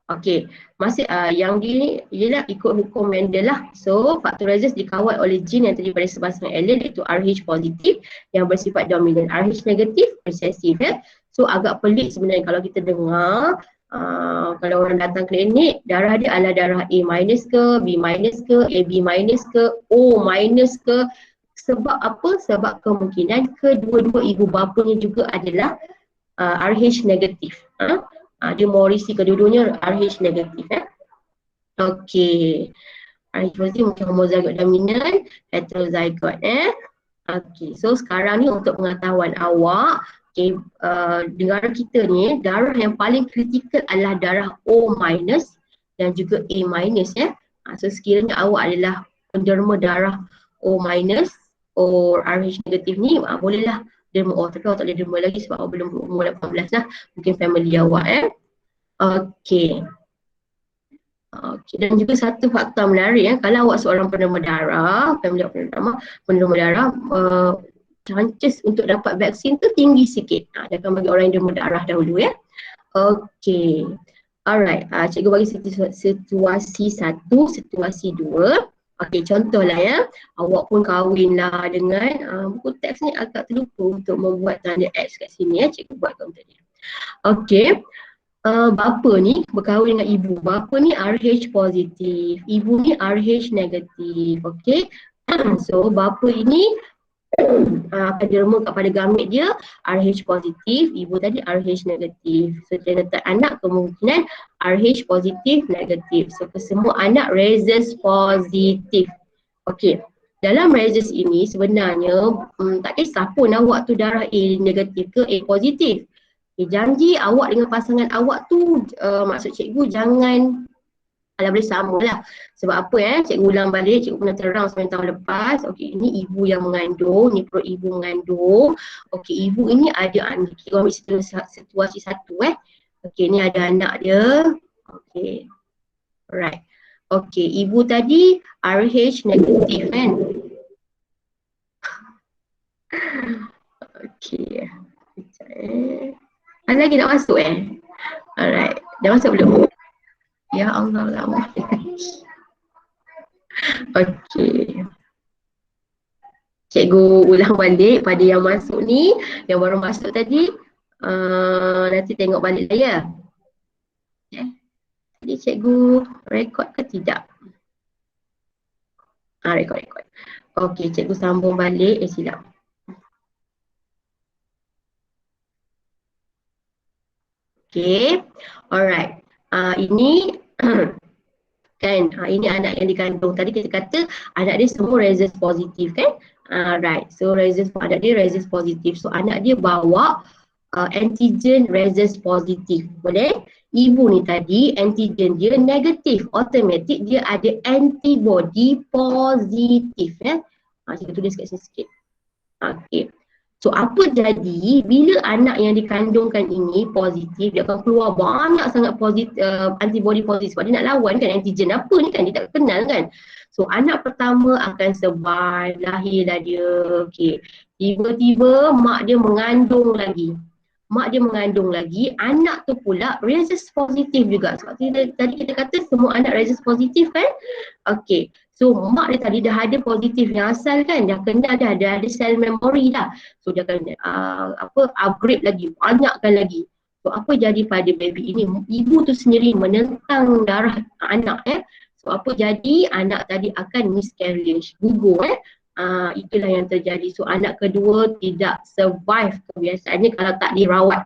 Okey, masih yang ini ialah ikut hukum Mendel lah. So, faktoreses dikawal oleh jin yang terdiri pada sebasang alien iaitu RH positif yang bersifat dominan, RH negatif resesif ya. So, agak pelik sebenarnya kalau kita dengar kalau orang datang klinik, darah dia adalah darah A minus ke, B minus ke, AB minus ke, O minus ke. Sebab apa? Sebab kemungkinan kedua-dua ibu bapanya juga adalah RH negatif. Dia mau risiko kedua-duanya RH negatif. Okey. RH positif mungkin homozygote dominan, heterozygote. Okey. So sekarang ni untuk pengetahuan awak, negara kita ni darah yang paling kritikal adalah darah O minus dan juga A minus ya. So sekiranya awak adalah penderma darah O minus or RH negatif ni, bolehlah derma O, tapi awak tak boleh derma lagi sebab awak belum umur 18 lah, mungkin family awak Okey. Dan juga satu fakta menarik kalau awak seorang penderma darah, family awak penderma darah, chances untuk dapat vaksin tu tinggi sikit. Dia akan bagi orang yang derma darah dahulu ya. Okey. Alright, cikgu bagi situasi 1, situasi 2. Okey, contohlah ya, awak pun kahwin lah dengan buku teks ni agak terlupa untuk membuat tanda X kat sini ya, cikgu buat untuk dia. Okey, bapa ni berkahwin dengan ibu. Bapa ni RH positif, ibu ni RH negatif. Okey, so bapa ini akan derma kepada gamit dia RH positif, ibu tadi RH negatif. So dia letak anak kemungkinan RH positif negatif. So kesemua anak reses positif. Okey, dalam reses ini sebenarnya tak kisah pun awak tu darah A negatif ke A positif. Janji awak dengan pasangan awak tu maksud cikgu jangan boleh sama lah. Sebab apa cikgu ulang balik, cikgu pernah terang sebenarnya tahun lepas. Okey, ini ibu yang mengandung, ni perut ibu mengandung. Okey, ibu ini ada anak. Cikgu ambil situasi 1 Okey, ni ada anak dia. Okey. Alright. Okey, ibu tadi RH negatif kan. Okey. Ada lagi nak masuk Alright. Dah masuk belum? Ya Allah lama. Okey. Cikgu ulang balik pada yang masuk ni, yang baru masuk tadi. Nanti tengok balik lah ya. Jadi cikgu rekod ke tidak? Rekod. Okey, cikgu sambung balik. Silap. Okey. Alright. Ini kan ini anak yang dikandung. Tadi kita kata anak dia semua reses positif kan. Right. So anak dia reses positif. So anak dia bawa antigen reses positif. Boleh? Ibu ni tadi antigen dia negatif. Automatik dia ada antibody positif Kita tulis kat sini sikit. Okey. So apa jadi bila anak yang dikandungkan ini positif, dia akan keluar banyak sangat positif, antibody positif sebab dia nak lawan kan antigen apa ni kan, dia tak kenal kan. So anak pertama akan survive, lahirlah dia. Okey. Tiba-tiba mak dia mengandung lagi. mak dia mengandung lagi, anak tu pula rhesus positif juga. Sebab tadi kita kata semua anak rhesus positif kan? Okey. So mak dia tadi dah ada positif yang asal kan, dah kenal dah ada sel memori dah. So dia akan upgrade lagi, banyakkan lagi. So apa jadi pada baby ini? Ibu tu sendiri menentang darah anak So apa jadi? Anak tadi akan miscarriage, gugur itulah yang terjadi. So anak kedua tidak survive kebiasaannya kalau tak dirawat.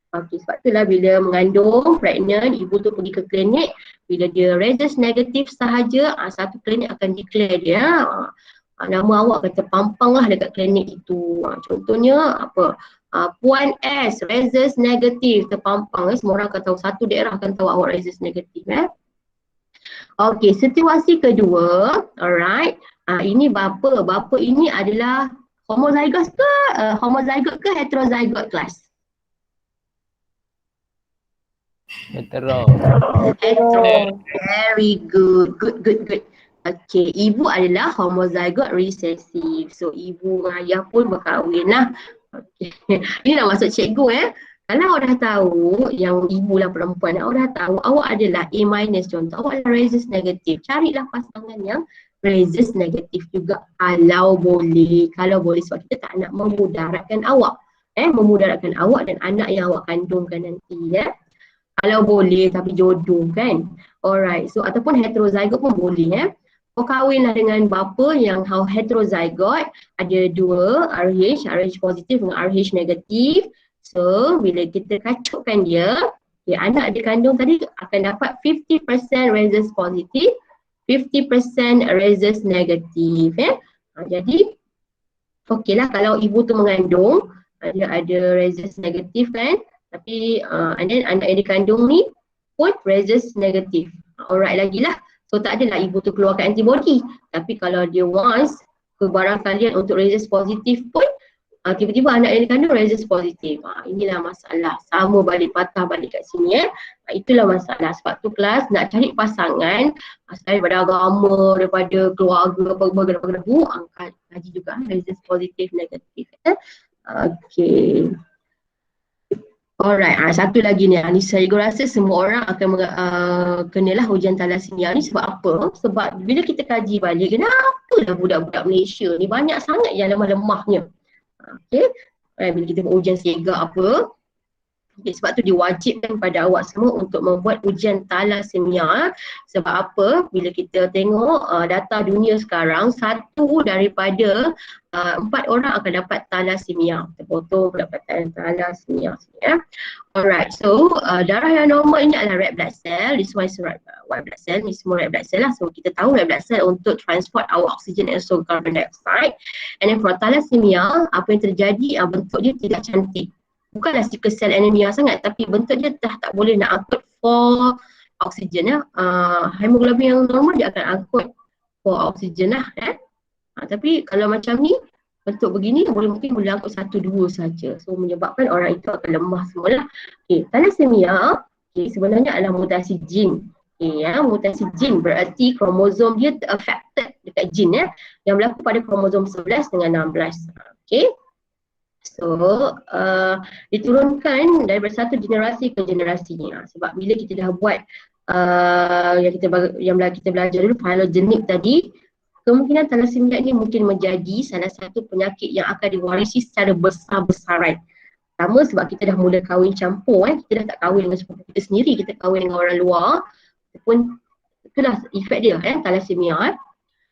Okay, sebab itulah bila mengandung, pregnant, ibu tu pergi ke klinik. Bila dia rhesus negatif sahaja, satu klinik akan declare dia. Nama awak akan terpampang lah dekat klinik itu. Contohnya apa? Puan S, rhesus negatif, terpampang. Semua orang akan tahu, satu daerah akan tahu awak rhesus negatif. Okay, situasi kedua, alright. Ini bapa. Bapa ini adalah homozygous ke? Homozygote ke heterozygote class? Hetero. Hetero. Very good. Good. Okay, ibu adalah homozygote recessive. So ibu dengan ayah pun berkahwin lah. Okay. Ini nak masuk cikgu Kalau awak dah tahu yang ibu lah perempuan, awak dah tahu awak adalah A- contoh, awak adalah rhesus negatif. Carilah pasangan yang rhesus negatif juga kalau boleh. Kalau boleh, sebab kita tak nak memudaratkan awak. Memudaratkan awak dan anak yang awak kandungkan nanti Kalau boleh, tapi jodoh kan. Alright, so ataupun heterozygote pun boleh Kau kahwinlah dengan bapa yang heterozygote, ada dua RH positif dengan RH negatif. So bila kita kacukkan dia, anak dia kandung tadi akan dapat 50% rhesus positif, 50% rhesus negatif Jadi okeylah kalau ibu tu mengandung, dia ada rhesus negatif kan, tapi and then anak yang dikandung ni pun rhesus negatif. Alright lagi lah. So tak adalah ibu tu keluarkan antibody. Tapi kalau dia once kebarangkalian untuk rhesus positif pun, tiba-tiba anak yang dikandung rhesus positif. Inilah masalah. Sama balik, patah balik kat sini itulah masalah. Sebab tu kelas nak cari pasangan daripada agama, daripada keluarga, apa-apa, angkat haji juga rhesus positif, negatif. Okay. Alright, satu lagi ni saya rasa semua orang akan kenalah ujian thalassemia ni. Sebab apa? Sebab bila kita kaji balik, kenapalah budak-budak Malaysia ni banyak sangat yang lemah-lemahnya. Okay, bila kita buat ujian siaga apa, sebab tu diwajibkan pada awak semua untuk membuat ujian thalassemia. Sebab apa? Bila kita tengok data dunia sekarang, satu daripada 4 orang akan dapat thalassemia. Terpotong pendapatan thalassemia. Alright, so darah yang normal ini adalah red blood cell. This one is white blood cell. Ni semua red blood cell lah. So kita tahu red blood cell untuk transport our oxygen and also carbon dioxide. And then for thalassemia, apa yang terjadi, bentuk dia tidak cantik. Bukanlah sickle cell anemia sangat, tapi bentuk dia dah tak boleh nak angkut for oksigen hemoglobin yang normal dia akan angkut for oksigen tapi kalau macam ni, bentuk begini mungkin boleh angkut 1-2 saja. So menyebabkan orang itu akan lemah semula. Thalassemia sebenarnya adalah mutasi jin. Mutasi jin berarti kromosom dia affected dekat jin yang berlaku pada kromosom 11 dengan 16. So, diturunkan daripada satu generasi ke generasi ni. Sebab bila kita dah buat yang kita belajar dulu, phylogenetic tadi, kemungkinan thalassemia ni mungkin menjadi salah satu penyakit yang akan diwarisi secara besar-besaran. Pertama sebab kita dah mula kahwin campur kita dah tak kahwin dengan sepupu kita sendiri, kita kahwin dengan orang luar. Ataupun itulah efek dia thalassemia.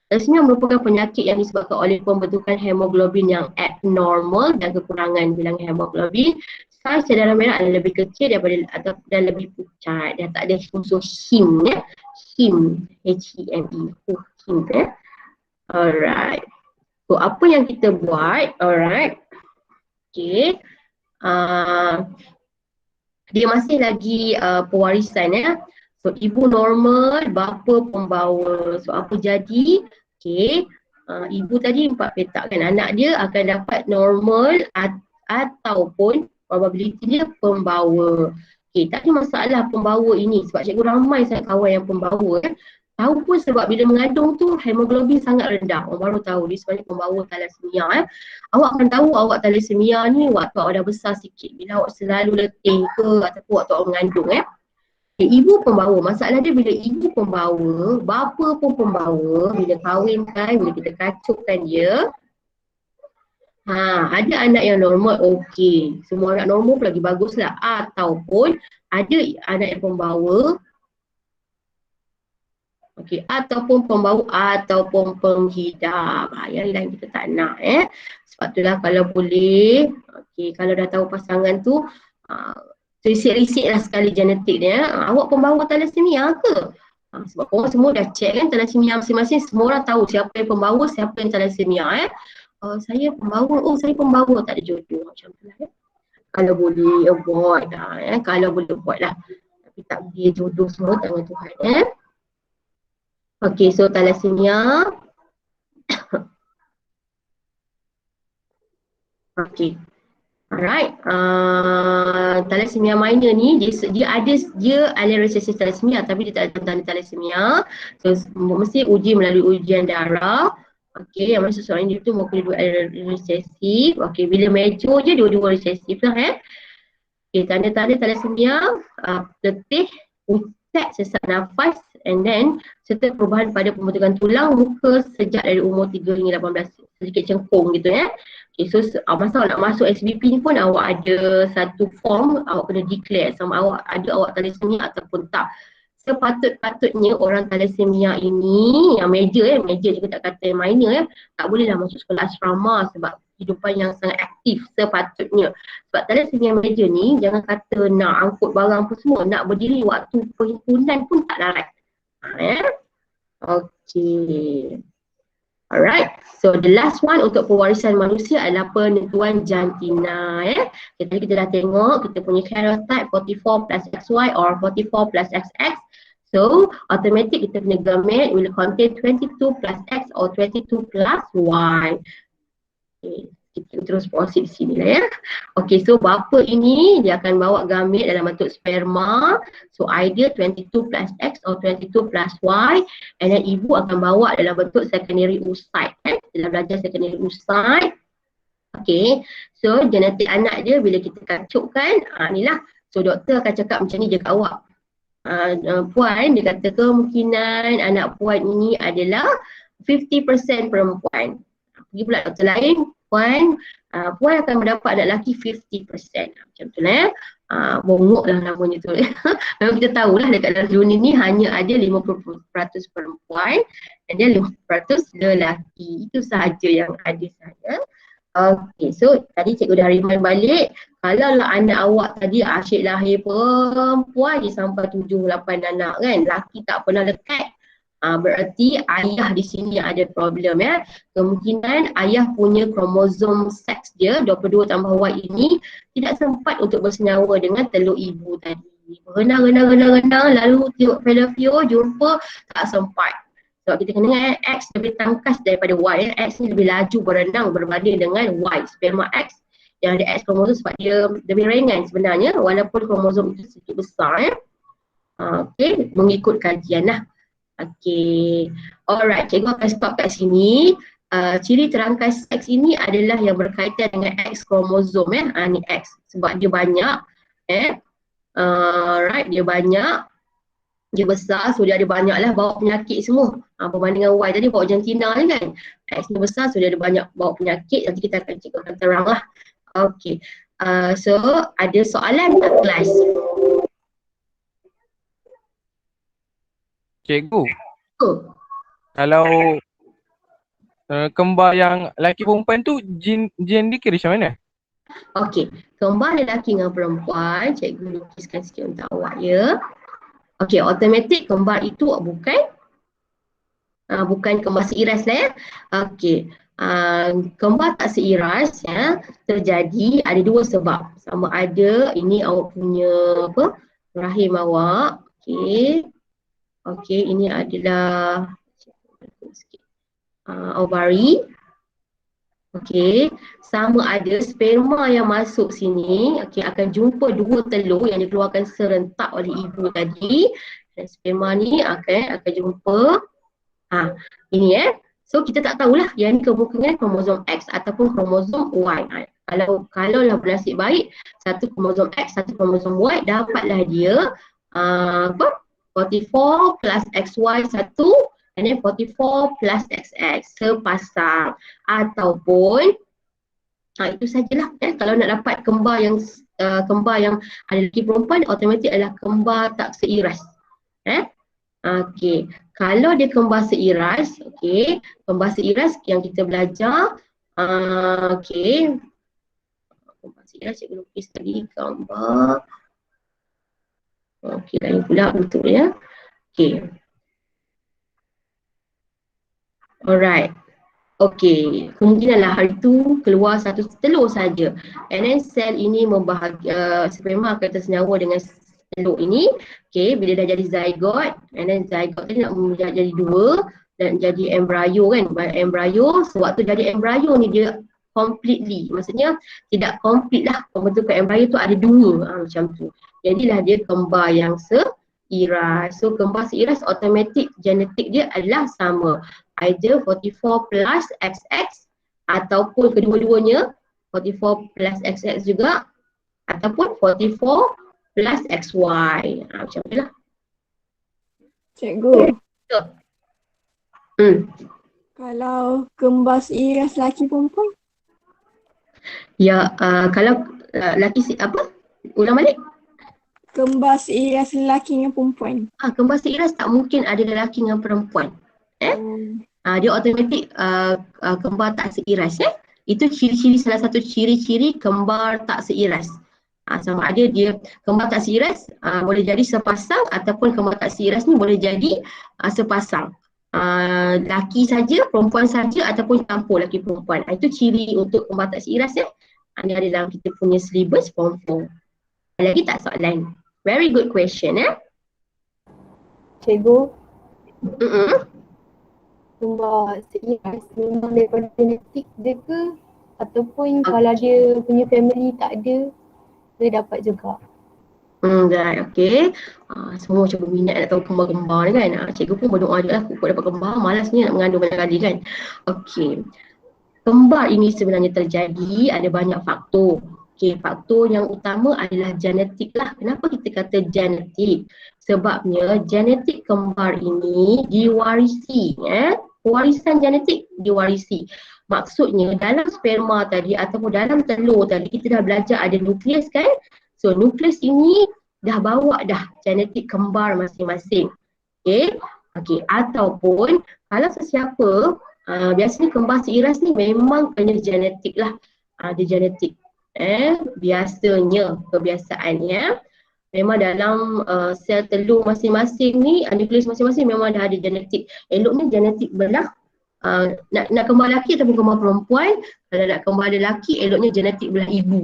Thalassemia merupakan penyakit yang disebabkan oleh pembentukan hemoglobin yang abnormal dan kekurangan bilangan hemoglobin. Saiz darah merah adalah lebih kecil dan lebih pucat. Dia tak ada unsur heme Heme, H-E-M-E. Heme Alright. So apa yang kita buat? Alright. Dia masih lagi pewarisan So ibu normal, bapa pembawa. So apa jadi? Ibu tadi 4 petak kan, anak dia akan dapat normal ataupun probability dia pembawa. Tak ada masalah pembawa ini sebab cikgu ramai sangat kawan yang pembawa Tahu pun sebab bila mengandung tu hemoglobin sangat rendah. Orang baru tahu dia sebenarnya pembawa thalassemia. Awak akan tahu awak thalassemia ni waktu awak dah besar sikit. Bila awak selalu letih ke ataupun waktu awak mengandung. Ibu pembawa. Masalah dia bila ibu pembawa, bapa pun pembawa. Bila kahwinkan, bila kita kacukkan dia, ada anak yang normal, okey. Semua anak normal pun lagi baguslah. Ataupun ada anak yang pembawa, okey, ataupun pembawa ataupun penghidap. Yang lain kita tak nak. Sebab itulah kalau boleh, okey, kalau dah tahu pasangan tu, risik-risik lah sekali genetik dia. Awak pembawa thalassemia ke? Sebab orang semua dah check kan thalassemia masing-masing. Semua orang tahu siapa yang pembawa, siapa yang thalassemia. Saya pembawa, saya pembawa, tak ada jodoh macam tu lah. Kalau boleh avoid lah. Kalau boleh avoid lah. Tapi tak boleh jodoh semua tangan Tuhan. Okay, so thalassemia. Okay. Alright, thalassemia minor ni dia ada recessive thalassemia tapi dia tak ada tanda thalassemia. So mesti uji melalui ujian darah. Okey, yang mana seseorang itu mungkin dua ada recessive. Okey, bila major je dua-dua recessive lah Okey, tanda-tanda thalassemia, letih, usat, sesak nafas and then serta perubahan pada pembentukan tulang muka sejak dari umur 3 hingga 18, sedikit cengkung gitu Okay, so masa awak nak masuk SBP ni pun awak ada satu form awak kena declare sama awak thalassemia ataupun tak. Sepatut-patutnya orang thalassemia ini yang major juga tak kata yang minor tak bolehlah masuk sekolah asrama sebab kehidupan yang sangat aktif sepatutnya. Sebab thalassemia major ni jangan kata nak angkut barang pun semua, nak berdiri waktu perhimpunan pun tak larat. Okay. Alright, so the last one untuk pewarisan manusia adalah penentuan jantina Kita dah tengok kita punya karyotype 44 plus XY or 44 plus XX. So automatic kita punya gamete will contain 22 plus X or 22 plus Y. Okay, kita terus proceed di sini lah Okay, so bapa ini dia akan bawa gamete dalam bentuk sperma. So either 22 plus X or 22 plus Y. And then ibu akan bawa dalam bentuk secondary oocyte Dalam belajar secondary oocyte. Okay, so genetik anak dia bila kita kacukkan, inilah. So doktor akan cakap macam ni je kat awak. Puan, dia kata kemungkinan anak puan ini adalah 50% perempuan. Pergi pula doktor lain, puan akan mendapat anak lelaki 50%. Macam tu lah bongok lah namanya tu. Memang kita tahulah dekat dalam dunia ni hanya ada 50% perempuan dan dia 50% lelaki. Itu sahaja yang ada saja. Okay, so tadi cikgu dah remind balik. Kalau lah anak awak tadi asyik lahir perempuan je sampai 7-8 anak kan, lelaki tak pernah lekat. Berarti ayah di sini ada problem Kemungkinan ayah punya kromosom seks dia 22 tambah Y ini tidak sempat untuk bersenyawa dengan telur ibu tadi. Renang lalu tengok Fallopian jumpa tak sempat. Sebab kita kena X lebih tangkas daripada Y X ni lebih laju berenang berbanding dengan Y. Sperma X yang ada X kromosom sebab dia lebih ringan sebenarnya walaupun kromosom itu sedikit besar Okay, mengikut kajian lah. Okay, alright, cikgu akan stop kat sini. Ciri terangkas X ini adalah yang berkaitan dengan X kromosom ni X sebab dia banyak right, dia banyak, dia besar, so dia ada banyak lah bawa penyakit semua. Berbanding dengan Y tadi bawa jantina ni kan, X ni besar so dia ada banyak bawa penyakit. Nanti kita akan cikgu akan terang lah. Okay, so ada soalan tak kelas? Cikgu, kalau kembar yang lelaki perempuan tu gen dia kira macam mana? Okey, kembar lelaki dengan perempuan, cikgu lukiskan sikit untuk awak Okey, automatik kembar itu bukan kembar seiras lah Okey, kembar tak seiras terjadi ada dua sebab. Sama ada ini awak punya rahim awak. Okey, ini adalah ovary. Okey, sama ada sperma yang masuk sini akan jumpa dua telur yang dikeluarkan serentak oleh ibu tadi Dan sperma ni akan jumpa ini So kita tak tahulah yang ni kemungkinan kromosom X ataupun kromosom Y. Kalau lah bernasib baik satu kromosom X, satu kromosom Y, dapatlah dia 44 plus XY satu and then 44 plus XX sepasang. Ataupun itu sajalah kalau nak dapat kembar yang ada lelaki perempuan, automatik adalah kembar tak seiras. Okey, kalau dia kembar seiras, kembar seiras yang kita belajar, kembar seiras cikgu lukis tadi gambar. Lain pula betul ya. Alright. Kemungkinanlah hari tu keluar satu telur saja. And then sel ini sperma akan tersenyawa dengan telur ini. Bila dah jadi zygote, and then zygote ni nak jadi dua dan jadi embryo kan. Embryo, sewaktu jadi embryo ni dia completely, maksudnya tidak complete lah, pembentukan embryo tu ada dua macam tu. Jadilah dia kembar yang seiras. So kembar seiras automatik genetik dia adalah sama. Either 44 plus XX ataupun kedua-duanya 44 plus XX juga ataupun 44 plus XY. Macam tu lah. Cikgu. Kalau kembar seiras laki perempuan? Ya, kalau laki apa? Ulang balik. Kembar seiras lelaki dengan perempuan. Kembar seiras tak mungkin ada lelaki dengan perempuan. Dia automatik kembar tak seiras. Itu ciri-ciri, salah satu ciri-ciri kembar tak seiras. Sama ada dia kembar tak seiras boleh jadi sepasang ataupun kembar tak seiras ni boleh jadi sepasang. Laki saja, perempuan saja ataupun campur laki perempuan. Itu ciri untuk kembar tak seiras Ini ada dalam kita punya syllabus form 4. Lagi tak soalan? Very good question Cikgu, kembar seiras memang daripada genetik dia ke? Ataupun kalau dia punya family tak ada, dia dapat juga? Semua macam berminat nak tahu kembar-kembar ni kan. Cikgu pun berdoa je lah kukuk dapat kembar. Malas ni nak mengandung banyak kali kan. Kembar ini sebenarnya terjadi ada banyak faktor. Faktor yang utama adalah genetik lah. Kenapa kita kata genetik? Sebabnya genetik kembar ini diwarisi. Warisan genetik diwarisi. Maksudnya dalam sperma tadi ataupun dalam telur tadi kita dah belajar ada nukleus kan? So nukleus ini dah bawa dah genetik kembar masing-masing. Ataupun kalau sesiapa biasanya kembar seiras ni memang kena genetik lah. Ada genetik. Biasanya kebiasaannya memang dalam sel telur masing-masing ni, nukleus masing-masing memang dah ada genetik. Eloknya genetik belah nak kembar lelaki ataupun kembar perempuan. Kalau nak kembar lelaki, eloknya genetik belah ibu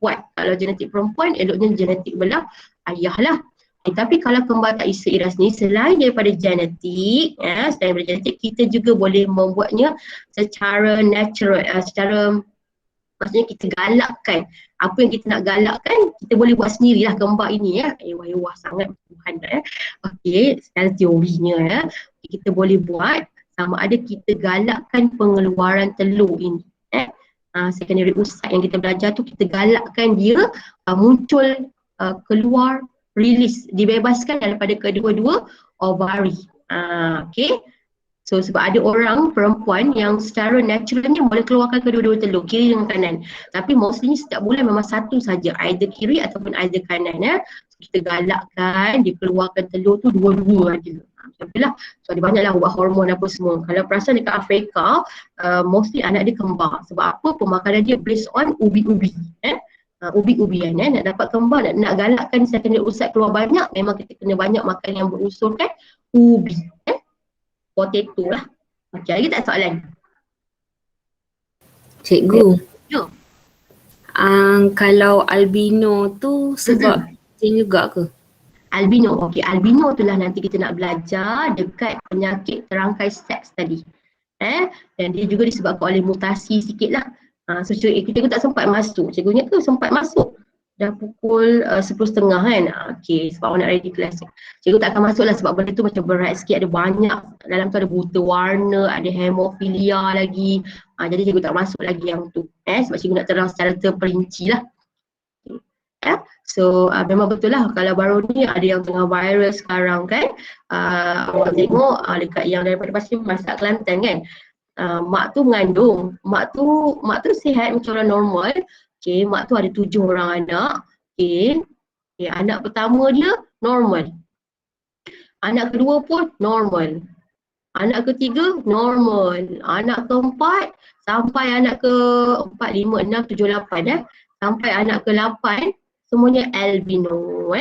kuat. Kalau genetik perempuan, eloknya genetik belah ayah lah. Tapi kalau kembar tak seiras ni, selain daripada genetik, kita juga boleh membuatnya secara natural, maksudnya kita galakkan apa yang kita nak galakkan, kita boleh buat sendirilah kembar ini Wah sangat Tuhan secara teorinya kita boleh buat. Sama ada kita galakkan pengeluaran telur ini secondary oocyte yang kita belajar tu, kita galakkan dia muncul, keluar, release, dibebaskan daripada kedua-dua ovari. So sebab ada orang perempuan yang secara naturalnya boleh keluarkan kedua-dua telur, kiri dengan kanan. Tapi mostly setiap bulan memang satu saja, either kiri ataupun either kanan. So, kita galakkan dikeluarkan telur tu dua-dua aja. Macam itulah. So ada banyaklah ubat hormon apa semua. Kalau perasan dekat Afrika, mostly anak dia kembar. Sebab apa? Pemakanan dia based on ubi-ubi. Ubi-ubian nak dapat kembar, nak galakkan secondary oocyte keluar banyak, memang kita kena banyak makan yang berunsurkan ubi. Potato lah. Lagi tak soalan? Cikgu. Ya. Kalau albino tu sebab jin juga ke? Albino, albino tu lah nanti kita nak belajar dekat penyakit terangkai seks tadi. Dan dia juga disebabkan oleh mutasi sikit lah. So cikgu tak sempat masuk. Cikgunya tu sempat masuk. dah pukul 10.30 kan. Okey, sebab awak nak ready kelas. Cikgu tak akan masuk lah sebab benda tu macam berat sikit, ada banyak. Dalam tu ada buta warna, ada hemofilia lagi. Jadi cikgu tak masuk lagi yang tu. Sebab cikgu nak terang secara terperinci lah. So memang betul lah kalau baru ni ada yang tengah viral sekarang kan. Awak tengok dekat yang daripada Pasir Mas kat Kelantan kan. Mak tu mengandung, mak tu sihat macam orang normal. Okay, mak tu ada 7 orang anak. Okay, anak pertama dia normal, anak kedua pun normal, anak ketiga normal, anak keempat sampai anak ke 4, 5, 6, 7, 8 sampai anak ke-8 semuanya albino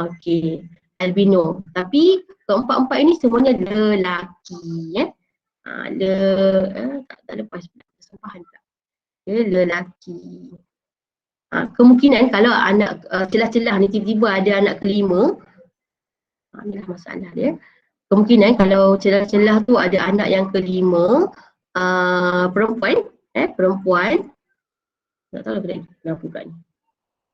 okay, albino. Tapi keempat-empat ini semuanya lelaki tak lepas kesumpahan tak. Dia lelaki. Kemungkinan kalau anak celah-celah ni tiba-tiba ada anak kelima, inilah masalah dia. Kemungkinan kalau celah-celah tu ada anak yang kelima, perempuan, tak tahu lah kenapa pula ni.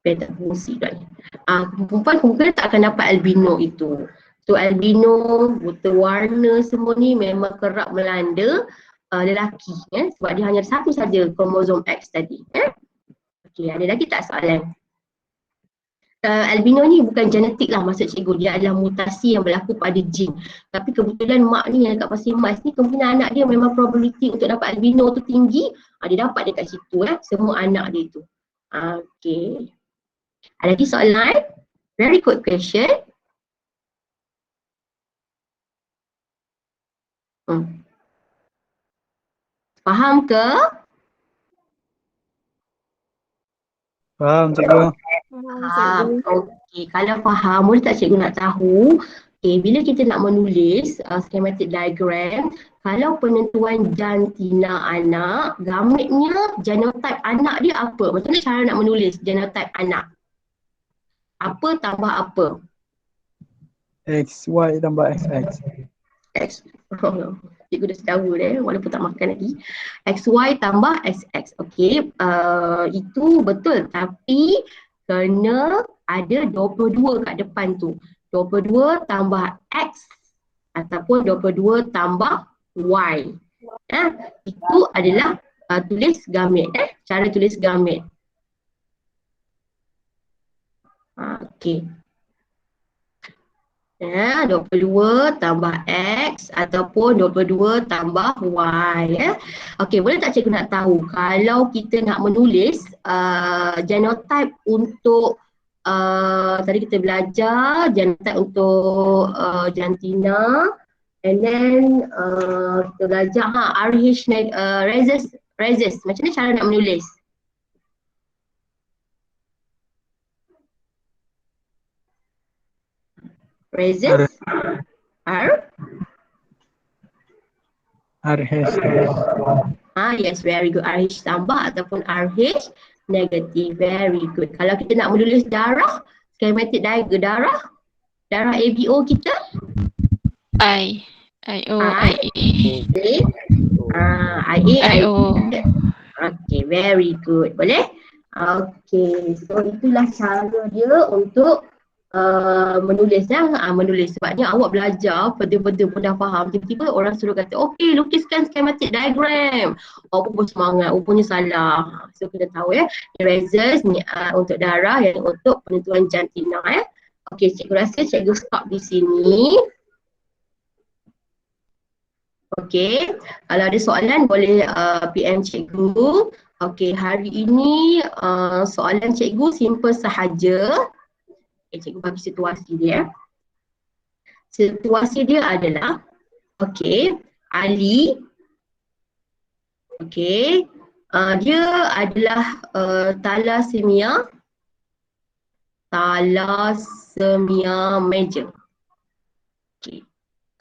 Tak fungsi pula ni. Perempuan kemungkinan tak akan dapat albino itu. So albino, buta warna semua ni memang kerap melanda lelaki sebab dia hanya satu saja kromosom X tadi. Okey, ada lagi tak soalan? Albino ni bukan genetik lah maksud cikgu, dia adalah mutasi yang berlaku pada jin. Tapi kebetulan mak ni yang dekat Pasir Mas ni, kemungkinan anak dia memang probability untuk dapat albino tu tinggi, dia dapat dekat situ semua anak dia tu. Okey. Ada lagi soalan? Very good question. Faham ke? Faham cikgu. Faham. Okey, kalau faham, boleh tak cikgu nak tahu, bila kita nak menulis schematic diagram, kalau penentuan jantina anak, gametnya, genotype anak dia apa? Macam mana cara nak menulis genotype anak? Apa tambah apa? X, Y tambah XX. X. Cikgu dah setahu walaupun tak makan lagi. XY tambah XX. Okey, itu betul tapi kena ada 22 kat depan tu. 22 tambah X ataupun 22 tambah Y. Itu adalah tulis gamet. Cara tulis gamet. Okey. 22 tambah X ataupun 22 tambah Y. Okey, boleh tak cikgu nak tahu kalau kita nak menulis genotype untuk tadi kita belajar genotype untuk jantina, and then kita belajar RH rhesus. Macam mana cara nak menulis? Rhesus RH. Yes, very good. RH tambah ataupun RH negatif. Very good. Kalau kita nak menulis darah, schematic diagram darah ABO kita IO, IE. IO. Okay, very good. Boleh? Okay, so itulah cara dia untuk menulis sebabnya awak belajar benda-benda pun dah faham, tiba-tiba orang suruh kata okey lukiskan schematic diagram, awak pun semangat, rupanya salah. So kita tahu rhesus ni untuk darah, yang untuk penentuan jantina. Okey, cikgu rasa cikgu stop di sini. Okey, kalau ada soalan boleh PM cikgu. Okey, hari ini soalan cikgu simple sahaja. Cikgu bagi situasi dia. Situasi dia adalah, Ali, dia adalah thalassemia major.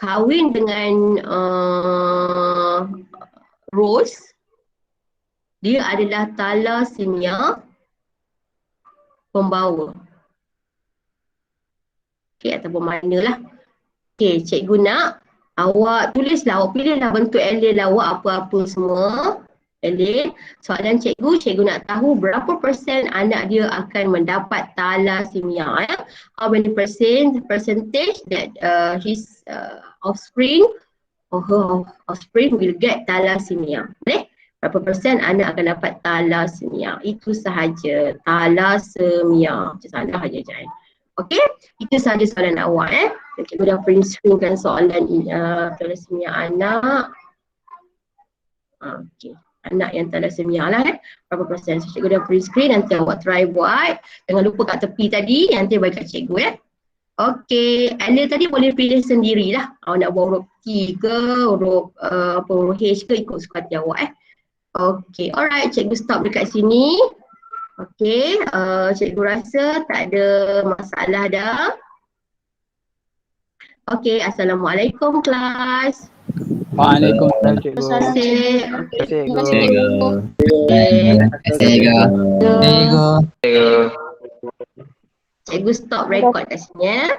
Kahwin dengan Rose, dia adalah thalassemia pembawa. Ataupun manalah. Cikgu nak awak tulislah, awak pilihlah bentuk alien awak apa-apa semua. Elin, soalan cikgu nak tahu berapa persen anak dia akan mendapat thalassemia. How many percentage that his offspring or her offspring will get thalassemia. Boleh? Berapa persen anak akan dapat thalassemia. Itu sahaja. Thalassemia. Macam salah saja Jan. Okey? Itu sahaja soalan awak. Cikgu dah print screenkan soalan thalassemia anak. Okey. Anak yang thalassemia lah berapa persen. So, cikgu dah print screen, nanti awak try buat. Jangan lupa kat tepi tadi, nanti bagi kat cikgu Okey, Anda tadi boleh pilih sendirilah. Awak nak buat huruf T ke, huruf H ke, ikut suka hati awak Okey, alright, cikgu stop dekat sini. Okey, cikgu rasa tak ada masalah dah. Okey, Assalamualaikum kelas. Waalaikumsalam cikgu. Terima kasih. Terima kasih cikgu. Cikgu stop record kat sini